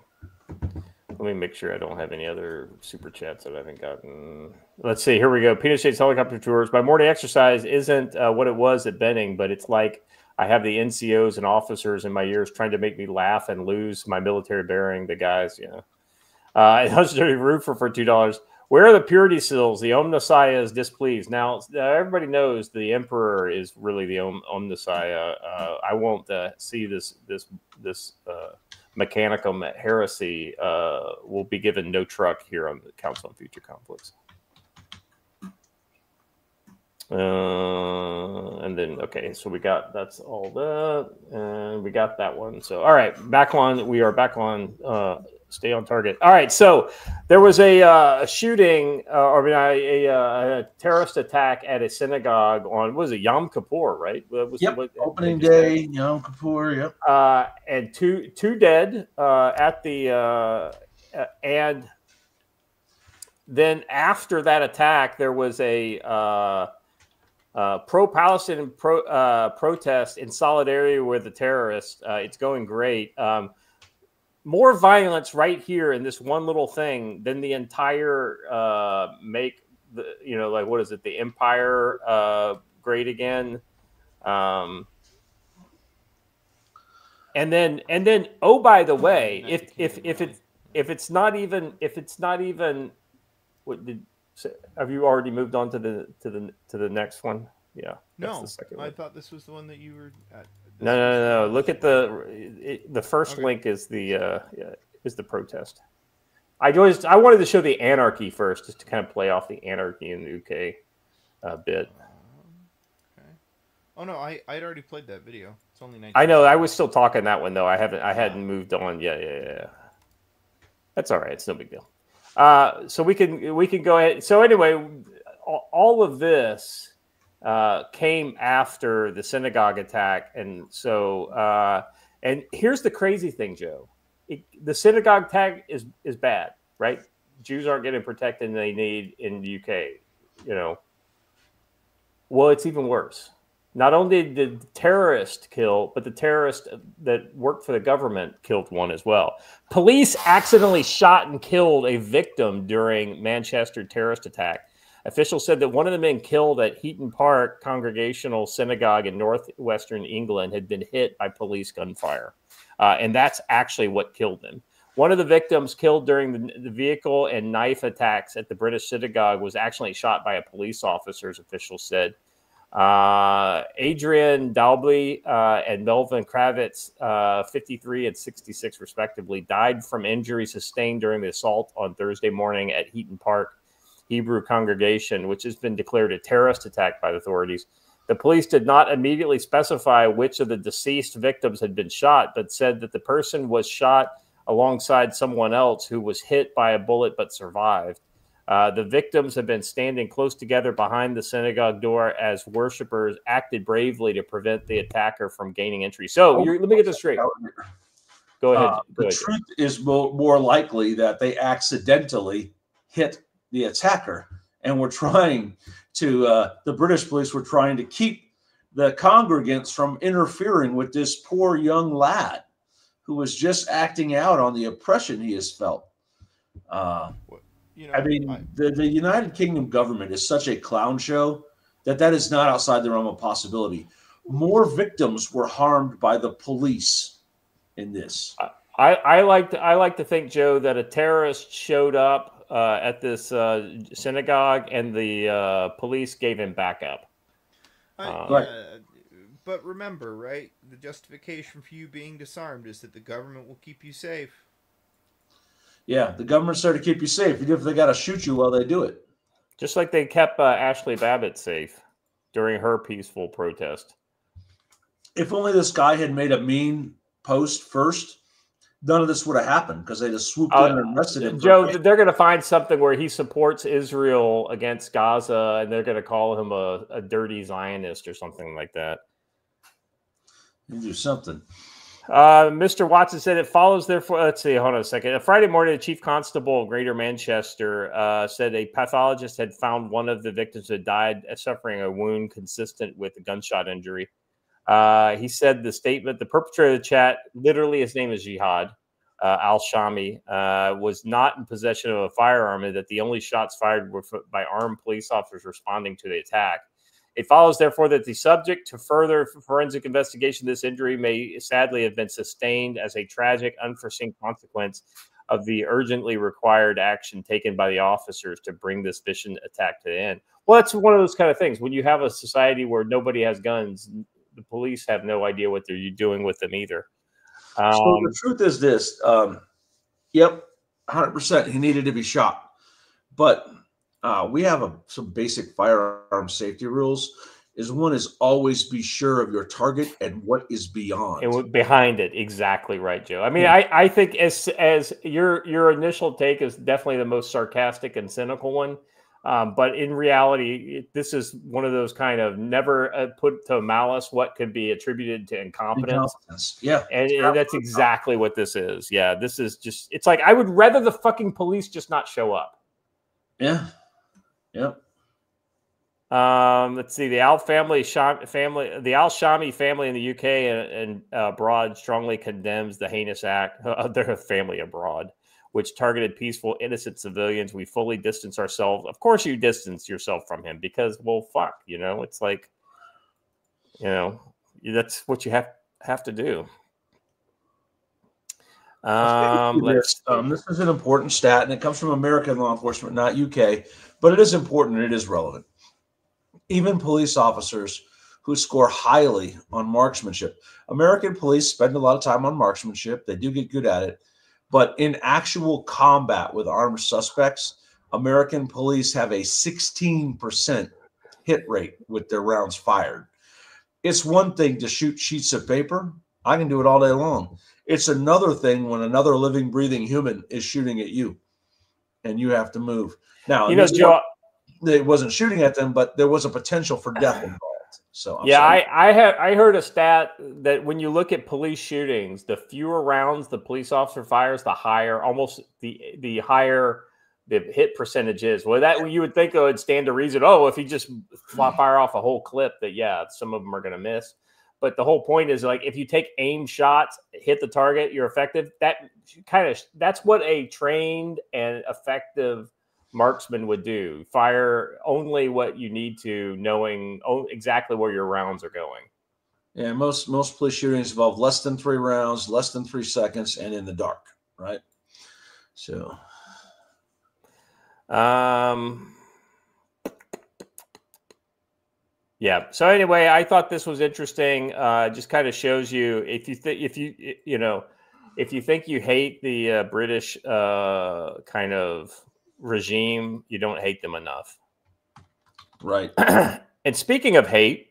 Let me make sure I don't have any other super chats that I haven't gotten. Let's see. Here we go. Peanut Shades Helicopter Tours. My morning exercise isn't what it was at Benning, but it's like I have the NCOs and officers in my ears trying to make me laugh and lose my military bearing. The guys, Legendary Roofer for $2. Where are the purity seals? The Omnissiah is displeased. Now, everybody knows the Emperor is really the Omnissiah. I won't see this mechanical heresy will be given no truck here on the Council on Future Conflicts. And then, okay, so that's all that, and we got that one. So, all right, we are back on, stay on target. All right, so there was a shooting, a terrorist attack at a synagogue on, what was it, Yom Kippur, right? Opening day, Yom Kippur, yep. And two dead at the, and then after that attack, there was a pro-Palestinian protest in solidarity with the terrorists. It's going great. More violence right here in this one little thing than the entire what is it? The empire great again. And then oh, by the way, if it's not even what did So have you already moved on to the next one? Yeah. No, the second I one. thought this was the one that you were at. No. Look at the first link is the protest. I wanted to show the Anarchy first, just to kind of play off the Anarchy in the UK bit. Okay. Oh no, I'd already played that video. It's only 19. I know. I was still talking that one though. I hadn't moved on. Yeah. That's all right. It's no big deal. So we can go ahead. So anyway, all of this came after the synagogue attack, and so and here's the crazy thing, Joe. The synagogue attack is bad, right? Jews aren't getting protected they need in the UK. Well, it's even worse. Not only did the terrorist kill, but the terrorist that worked for the government killed one as well. Police accidentally shot and killed a victim during Manchester terrorist attack. Officials said that one of the men killed at Heaton Park Congregational Synagogue in northwestern England had been hit by police gunfire. And that's actually what killed him. One of the victims killed during the vehicle and knife attacks at the British synagogue was actually shot by a police officer, as officials said. Adrian Dalby and Melvin Kravitz, 53 and 66 respectively, died from injuries sustained during the assault on Thursday morning at Heaton Park Hebrew congregation, which has been declared a terrorist attack by the authorities. The police did not immediately specify which of the deceased victims had been shot, but said that the person was shot alongside someone else who was hit by a bullet but survived. The victims have been standing close together behind the synagogue door as worshipers acted bravely to prevent the attacker from gaining entry. So let me get this straight. Go ahead. The truth is more likely that they accidentally hit the attacker, and we're trying to, the British police were trying to keep the congregants from interfering with this poor young lad who was just acting out on the oppression he has felt. The United Kingdom government is such a clown show that is not outside the realm of possibility. More victims were harmed by the police in this. I like to think, Joe, that a terrorist showed up at this synagogue and the police gave him backup. But remember, right? The justification for you being disarmed is that the government will keep you safe. Yeah, the government's there to keep you safe, even if they got to shoot you while they do it. Just like they kept Ashley Babbitt safe during her peaceful protest. If only this guy had made a mean post first, none of this would have happened because they just swooped in and arrested him. Joe, they're going to find something where he supports Israel against Gaza, and they're going to call him a dirty Zionist or something like that. You do something. Mr. Watson said it follows, therefore, let's see, hold on a second. Friday morning, the chief constable of Greater Manchester said a pathologist had found one of the victims had died suffering a wound consistent with a gunshot injury. He said the statement, the perpetrator of the chat, literally his name is Jihad al-Shami, was not in possession of a firearm and that the only shots fired were by armed police officers responding to the attack. It follows, therefore, that the subject to further forensic investigation of this injury may sadly have been sustained as a tragic, unforeseen consequence of the urgently required action taken by the officers to bring this vicious attack to the end. Well, that's one of those kind of things. When you have a society where nobody has guns, the police have no idea what they're doing with them either. So the truth is this. Yep, 100%. He needed to be shot. But we have some basic firearm safety rules. One is always be sure of your target and what is beyond. And behind it, exactly right, Joe. I mean, I think as your initial take is definitely the most sarcastic and cynical one. But in reality, this is one of those kind of never put to malice what could be attributed to incompetence. Yeah. And that's exactly what this is. Yeah, this is just, it's like, I would rather the fucking police just not show up. Yeah. Yep. Let's see. The Al-Shami family in the UK and abroad strongly condemns the heinous act. They're a family abroad, which targeted peaceful, innocent civilians. We fully distance ourselves. Of course, you distance yourself from him because, well, fuck. It's like, that's what you have to do. Let's see. This is an important stat, and it comes from American law enforcement, not UK, but it is important and it is relevant. Even police officers who score highly on marksmanship. American police spend a lot of time on marksmanship. They do get good at it. But in actual combat with armed suspects, American police have a 16% hit rate with their rounds fired. It's one thing to shoot sheets of paper. I can do it all day long. It's another thing when another living, breathing human is shooting at you and you have to move. Now, You know, Joe, it wasn't shooting at them, but there was a potential for death involved. So I heard a stat that when you look at police shootings, the fewer rounds the police officer fires, the higher, almost the higher the hit percentage is. Well, that you would think it would stand to reason. Oh, if you just fire off a whole clip, that some of them are going to miss. But the whole point is, like, if you take aim shots, hit the target, you're effective. That's what a trained and effective marksman would do. Fire only what you need to, knowing exactly where your rounds are going. Yeah, most police shootings involve less than 3 rounds, less than 3 seconds, and in the dark, right? So, yeah. So anyway, I thought this was interesting. Just kind of shows you if you think you hate the British kind of regime, you don't hate them enough. right. And speaking of hate,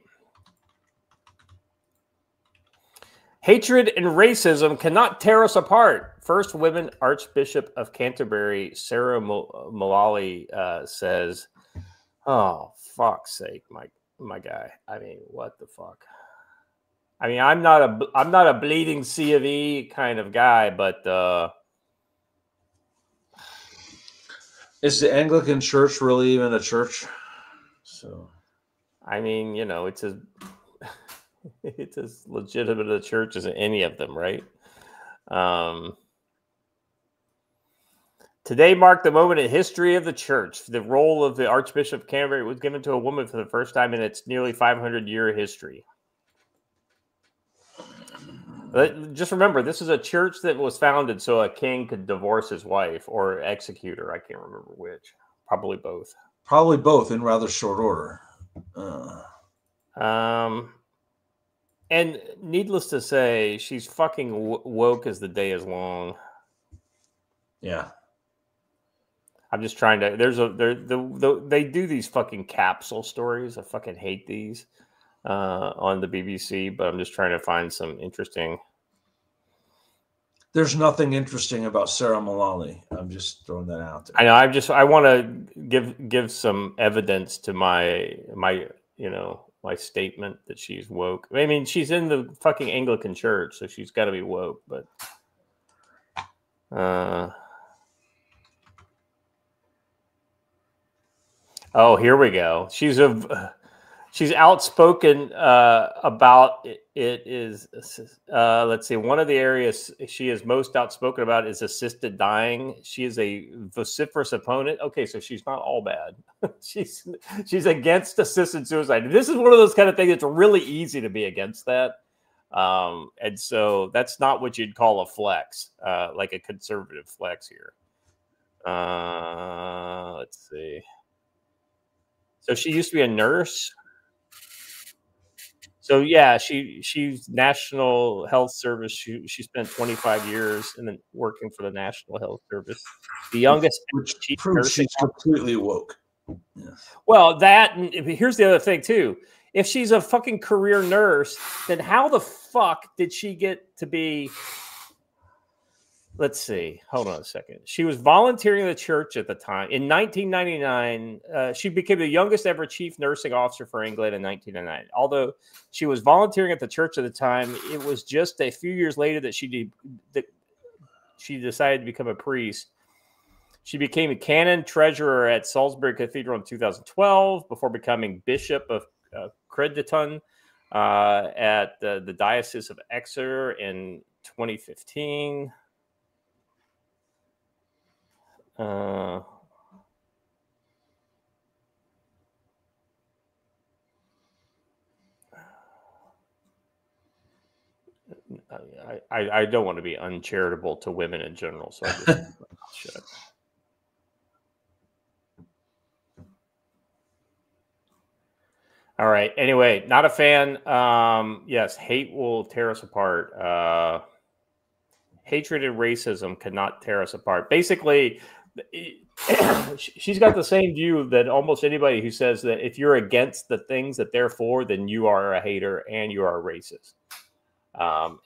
hatred and racism cannot tear us apart. First women Archbishop of Canterbury, Sarah Mullally, says, "Oh, fuck's sake, my guy. I mean, what the fuck? I mean, I'm not a bleeding C of E kind of guy, but is the Anglican Church really even a church?" So, I mean, it's it's as legitimate a church as any of them, right? Today marked the moment in history of the church. The role of the Archbishop of Canterbury was given to a woman for the first time in its nearly 500-year history. Just remember, this is a church that was founded so a king could divorce his wife or execute her. I can't remember which. Probably both. Probably both in rather short order. And needless to say, she's fucking woke as the day is long. Yeah. I'm just trying to. They do these fucking capsule stories. I fucking hate these on the BBC, but I'm just trying to find some interesting. There's nothing interesting about Sarah Mullally. I'm just throwing that out there. I know. I want to give some evidence to my statement that she's woke. I mean, she's in the fucking Anglican Church, so she's got to be woke. But oh, here we go. She's outspoken about it. Let's see. One of the areas she is most outspoken about is assisted dying. She is a vociferous opponent. Okay, so she's not all bad. she's against assisted suicide. This is one of those kind of things that's really easy to be against that. And so that's not what you'd call a flex, like a conservative flex here. Let's see. So she used to be a nurse. So yeah, she's National Health Service. She spent 25 years and then working for the National Health Service. The youngest, which proves she's completely woke. Yeah. Well, here's the other thing too. If she's a fucking career nurse, then how the fuck did she get to be? Let's see. Hold on a second. She was volunteering at the church at the time. In 1999, she became the youngest ever chief nursing officer for England in 1999. Although she was volunteering at the church at the time, it was just a few years later that she decided to become a priest. She became a canon treasurer at Salisbury Cathedral in 2012 before becoming Bishop of Crediton at the Diocese of Exeter in 2015. I don't want to be uncharitable to women in general, so I just shut. All right. Anyway, not a fan. Yes, hate will tear us apart. Hatred and racism cannot tear us apart. Basically, she's got the same view that almost anybody who says that if you're against the things that they're for, then you are a hater and you are a racist.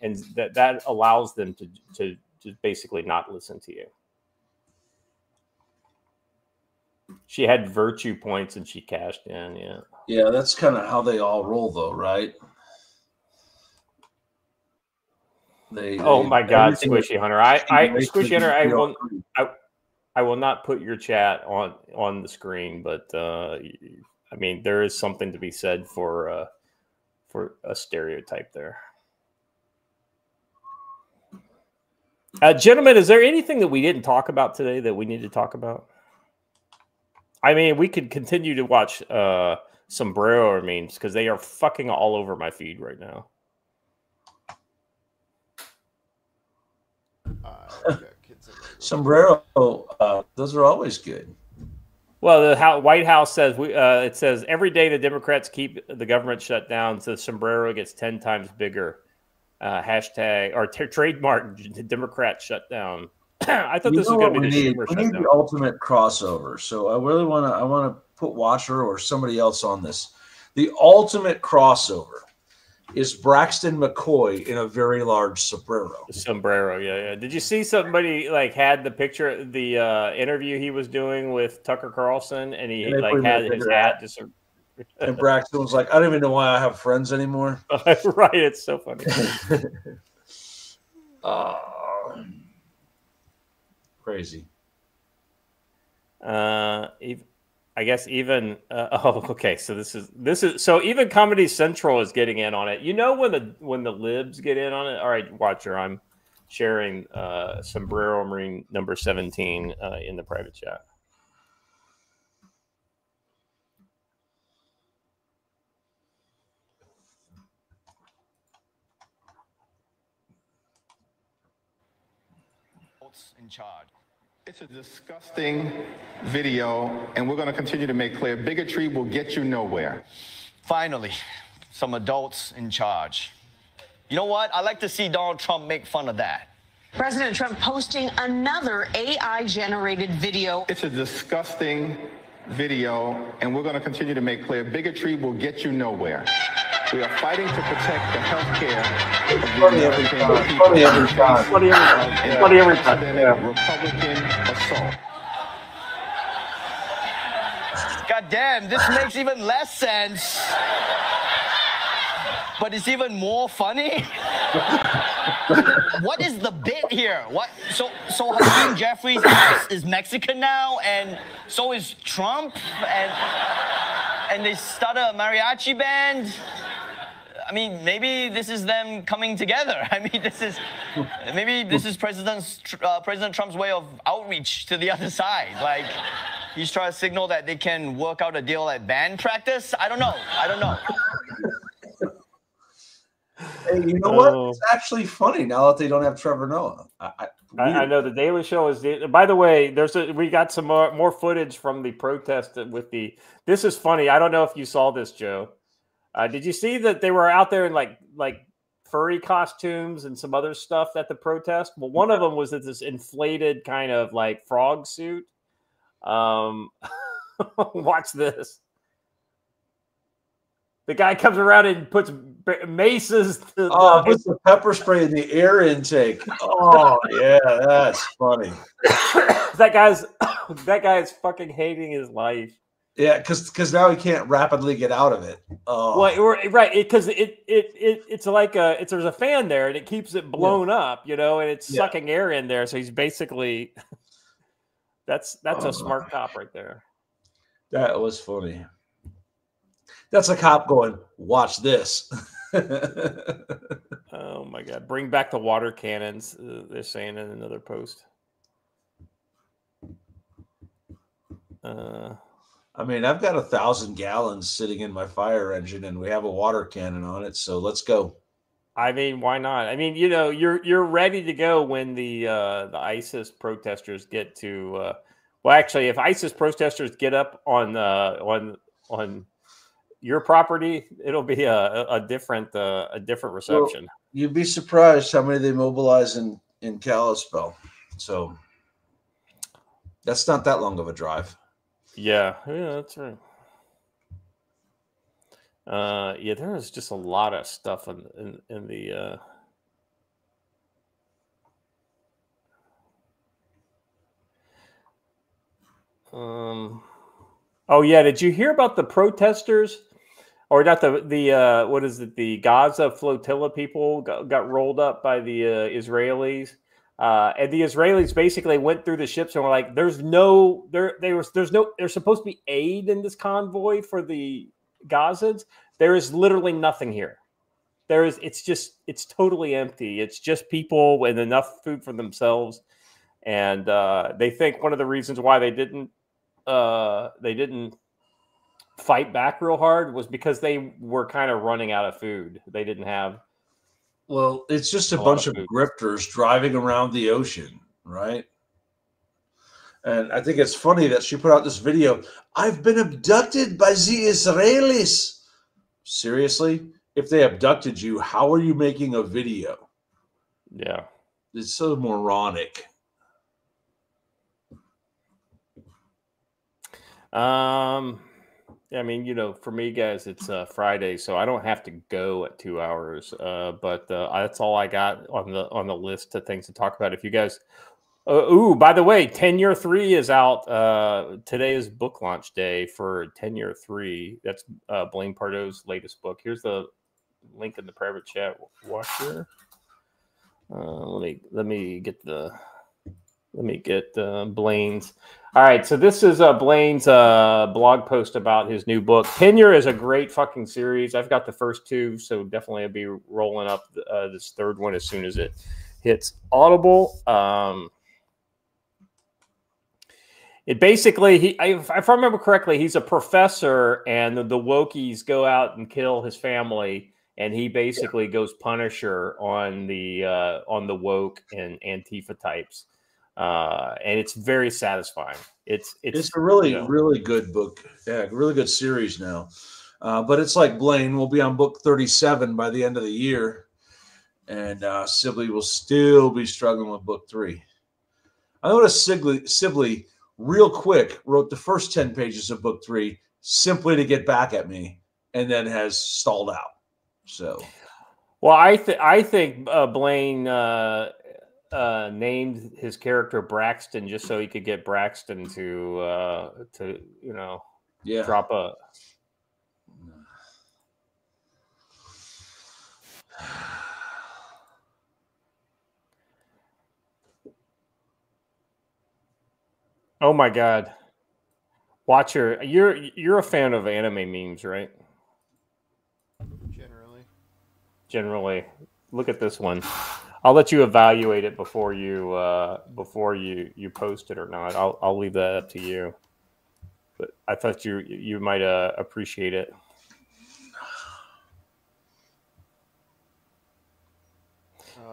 And that allows them to basically not listen to you. She had virtue points and she cashed in. Yeah. Yeah, that's kind of how they all roll, though, right? Oh my God, Squishy Hunter! Squishy Hunter, I will not put your chat on the screen, but I mean there is something to be said for a stereotype there. Gentlemen, is there anything that we didn't talk about today that we need to talk about? I mean, we could continue to watch Sombrero memes because they are fucking all over my feed right now. Sombrero, those are always good. Well, the White House says it says every day the Democrats keep the government shut down, so Sombrero gets 10 times bigger. Hashtag or trademark Democrat shutdown. I thought this was going to be the Schumer shutdown. We need the ultimate crossover. So I really want to put Watcher or somebody else on this. The ultimate crossover is Braxton McCoy in a very large sombrero. Sombrero, yeah. Did you see somebody had the picture, the interview he was doing with Tucker Carlson, and he had his hat just. And Braxton was like, "I don't even know why I have friends anymore." Right, it's so funny. Crazy. I guess even okay. So this is so even Comedy Central is getting in on it. You know when the libs get in on it. All right, Watcher, I'm sharing Sombrero Marine number 17 in the private chat. In charge. It's a disgusting video, and we're going to continue to make clear bigotry will get you nowhere. Finally, some adults in charge. You know what? I'd like to see Donald Trump make fun of that. President Trump posting another AI-generated video. It's a disgusting video, and we're going to continue to make clear bigotry will get you nowhere. We are fighting to protect the health care of the American people. Funny every time. Yeah. Republican assault. God damn, this makes even less sense. But it's even more funny. What is the bit here? What? So Hakeem Jeffries is Mexican now, and so is Trump, and they start a mariachi band. I mean, maybe this is them coming together. I mean, maybe this is President Trump's way of outreach to the other side. Like, he's trying to signal that they can work out a deal at band practice. I don't know. Hey, you know what? It's actually funny now that they don't have Trevor Noah. I know the Daily Show is. By the way, we got some more footage from the protest with the. This is funny. I don't know if you saw this, Joe. Did you see that they were out there in like furry costumes and some other stuff at the protest? Well, one of them was this inflated kind of like frog suit. Watch this. The guy comes around and puts maces. Puts the pepper spray in the air intake. Oh yeah, that's funny. that guy's fucking hating his life. Yeah, because now he can't rapidly get out of it. Oh. Well, right, because it's like there's a fan there and it keeps it blown up, and it's sucking air in there. So he's basically that's a smart cop right there. That was funny. That's a cop going, watch this. Oh my God! Bring back the water cannons. They're saying in another post. I mean, I've got 1,000 gallons sitting in my fire engine, and we have a water cannon on it. So let's go. I mean, why not? I mean, you're ready to go when the ISIS protesters get to. Well, actually, if ISIS protesters get up on your property, it'll be a different reception. Well, you'd be surprised how many they mobilize in Kalispell. So that's not that long of a drive. Yeah, that's right. Yeah, there is just a lot of stuff in the. Oh yeah, did you hear about the protesters, or not the what is it? The Gaza flotilla people got rolled up by the Israelis, and the Israelis basically went through the ships and were like, "There's supposed to be aid in this convoy for the Gazans. There is literally nothing here. It's totally empty. It's just people and enough food for themselves." And they think one of the reasons why they didn't fight back real hard was because they were kind of running out of food. They didn't have. Well, it's just a bunch of grifters driving around the ocean, right? And I think it's funny that she put out this video. I've been abducted by the Israelis. Seriously? If they abducted you, how are you making a video? Yeah. It's so moronic. I mean, for me, guys, it's Friday, so I don't have to go at 2 hours. But that's all I got on the list of things to talk about. If you guys, by the way, 10 Year 3 is out. Today is book launch day for 10 Year 3. That's Blaine Pardo's latest book. Here's the link in the private chat. Watch here. Let me get Blaine's. All right, so this is Blaine's blog post about his new book. Tenure is a great fucking series. I've got the first two, so definitely I'll be rolling up this third one as soon as it hits Audible. It basically, if I remember correctly, he's a professor, and the wokies go out and kill his family, and he basically goes Punisher on the woke and Antifa types. And it's very satisfying. It's a really good book. Yeah, really good series now. But it's like Blaine will be on book 37 by the end of the year, and Sibley will still be struggling with book 3. I noticed Sibley real quick wrote the first 10 pages of book 3 simply to get back at me, and then has stalled out. So, well, I think Blaine named his character Braxton just so he could get Braxton to drop a. Oh my God, Watcher, you're a fan of anime memes, right? Generally, look at this one. I'll let you evaluate it before you post it or not. I'll leave that up to you. But I thought you might appreciate it.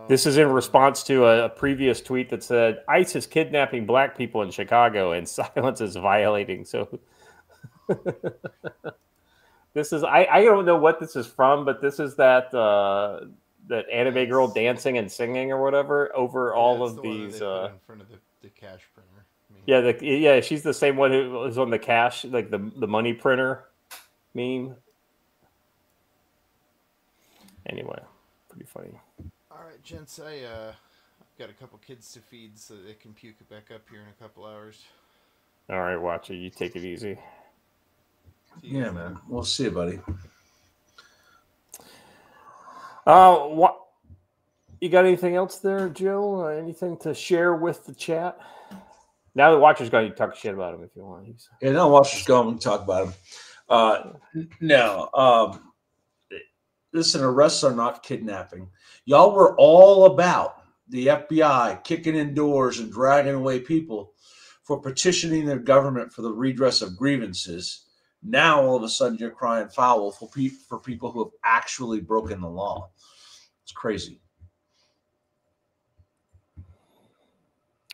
This is in response to a previous tweet that said ICE is kidnapping black people in Chicago and silence is violating. So this is I don't know what this is from, but this is that anime girl dancing and singing or whatever over all of these. In front of the cash printer. Yeah, she's the same one who was on the cash, like the money printer meme. Anyway, pretty funny. All right, gents, I've got a couple kids to feed so they can puke it back up here in a couple hours. All right, Watcher, you take it easy. Yeah, man. We'll see you, buddy. What you got? Anything else there, Joe? Anything to share with the chat? Now the Watcher's going to talk shit about him if you want. Yeah, now Watcher's going. We can talk about him. Listen, arrests are not kidnapping. Y'all were all about the FBI kicking in doors and dragging away people for petitioning their government for the redress of grievances. Now, all of a sudden, you're crying foul for people who have actually broken the law. It's crazy.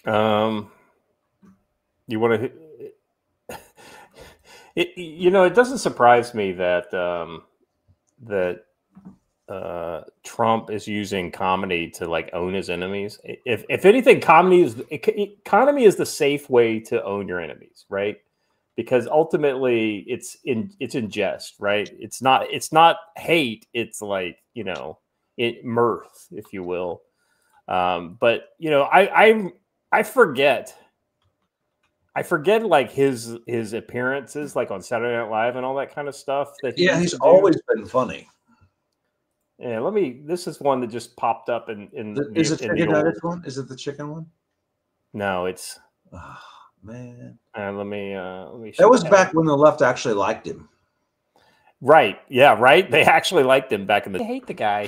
You want to? It doesn't surprise me that Trump is using comedy to like own his enemies. If anything, comedy is the safe way to own your enemies, right? Because ultimately it's in jest, right? It's not hate. It's like mirth, if you will. But I forget like his appearances like on Saturday Night Live and all that kind of stuff that he's always been funny. Yeah, this is one that just popped up in is it chicken nuggets one? Is it the chicken one? No, it's man. Let me that was back when the left actually liked him. Right. Yeah, right. They actually liked him back in the. They hate the guy.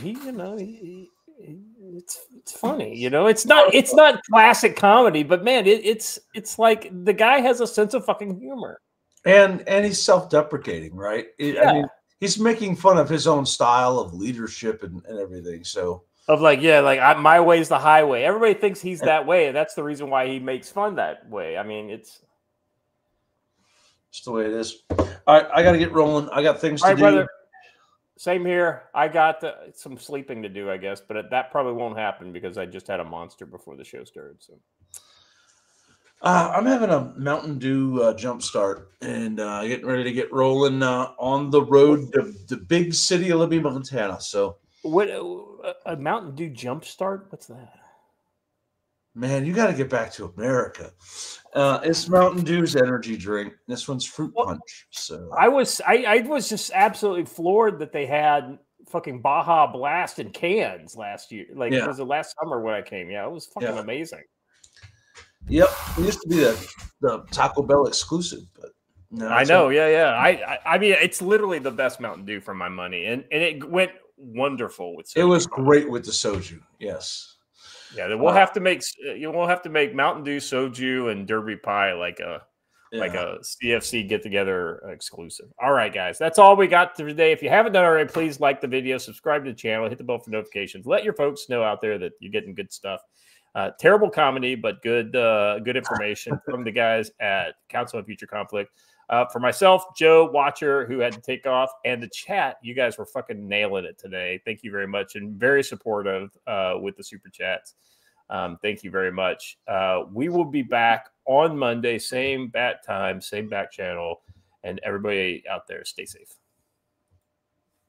It's funny, It's not classic comedy, but man, it's like the guy has a sense of fucking humor, and he's self-deprecating, right? I mean, he's making fun of his own style of leadership and everything. So of like, my way's the highway. Everybody thinks he's that way, and that's the reason why he makes fun that way. I mean, it's just the way it is. All right, I got to get rolling. I got things to do. Brother. Same here. I got some sleeping to do, I guess, but that probably won't happen because I just had a monster before the show started. So I'm having a Mountain Dew jump start and getting ready to get rolling on the road to the big city of Libby, Montana. So what a Mountain Dew jump start? What's that? Man, you got to get back to America. It's Mountain Dew's energy drink. This one's fruit punch. So I was just absolutely floored that they had fucking Baja Blast in cans last year. Like it was the last summer when I came. Yeah, it was fucking amazing. Yep, it used to be the Taco Bell exclusive, but I know. Yeah. I mean, it's literally the best Mountain Dew for my money, and it went wonderful with. It was great with the soju. Yes. Yeah, we'll have to make Mountain Dew, soju, and Derby pie like a CFC get together exclusive. All right, guys, that's all we got today. If you haven't done already, please like the video, subscribe to the channel, hit the bell for notifications. Let your folks know out there that you're getting good stuff. Terrible comedy, but good information from the guys at Council on Future Conflict. For myself, Joe Watcher, who had to take off, and the chat, you guys were fucking nailing it today. Thank you very much, and very supportive with the super chats. Thank you very much. We will be back on Monday, same bat time, same back channel, and everybody out there, stay safe.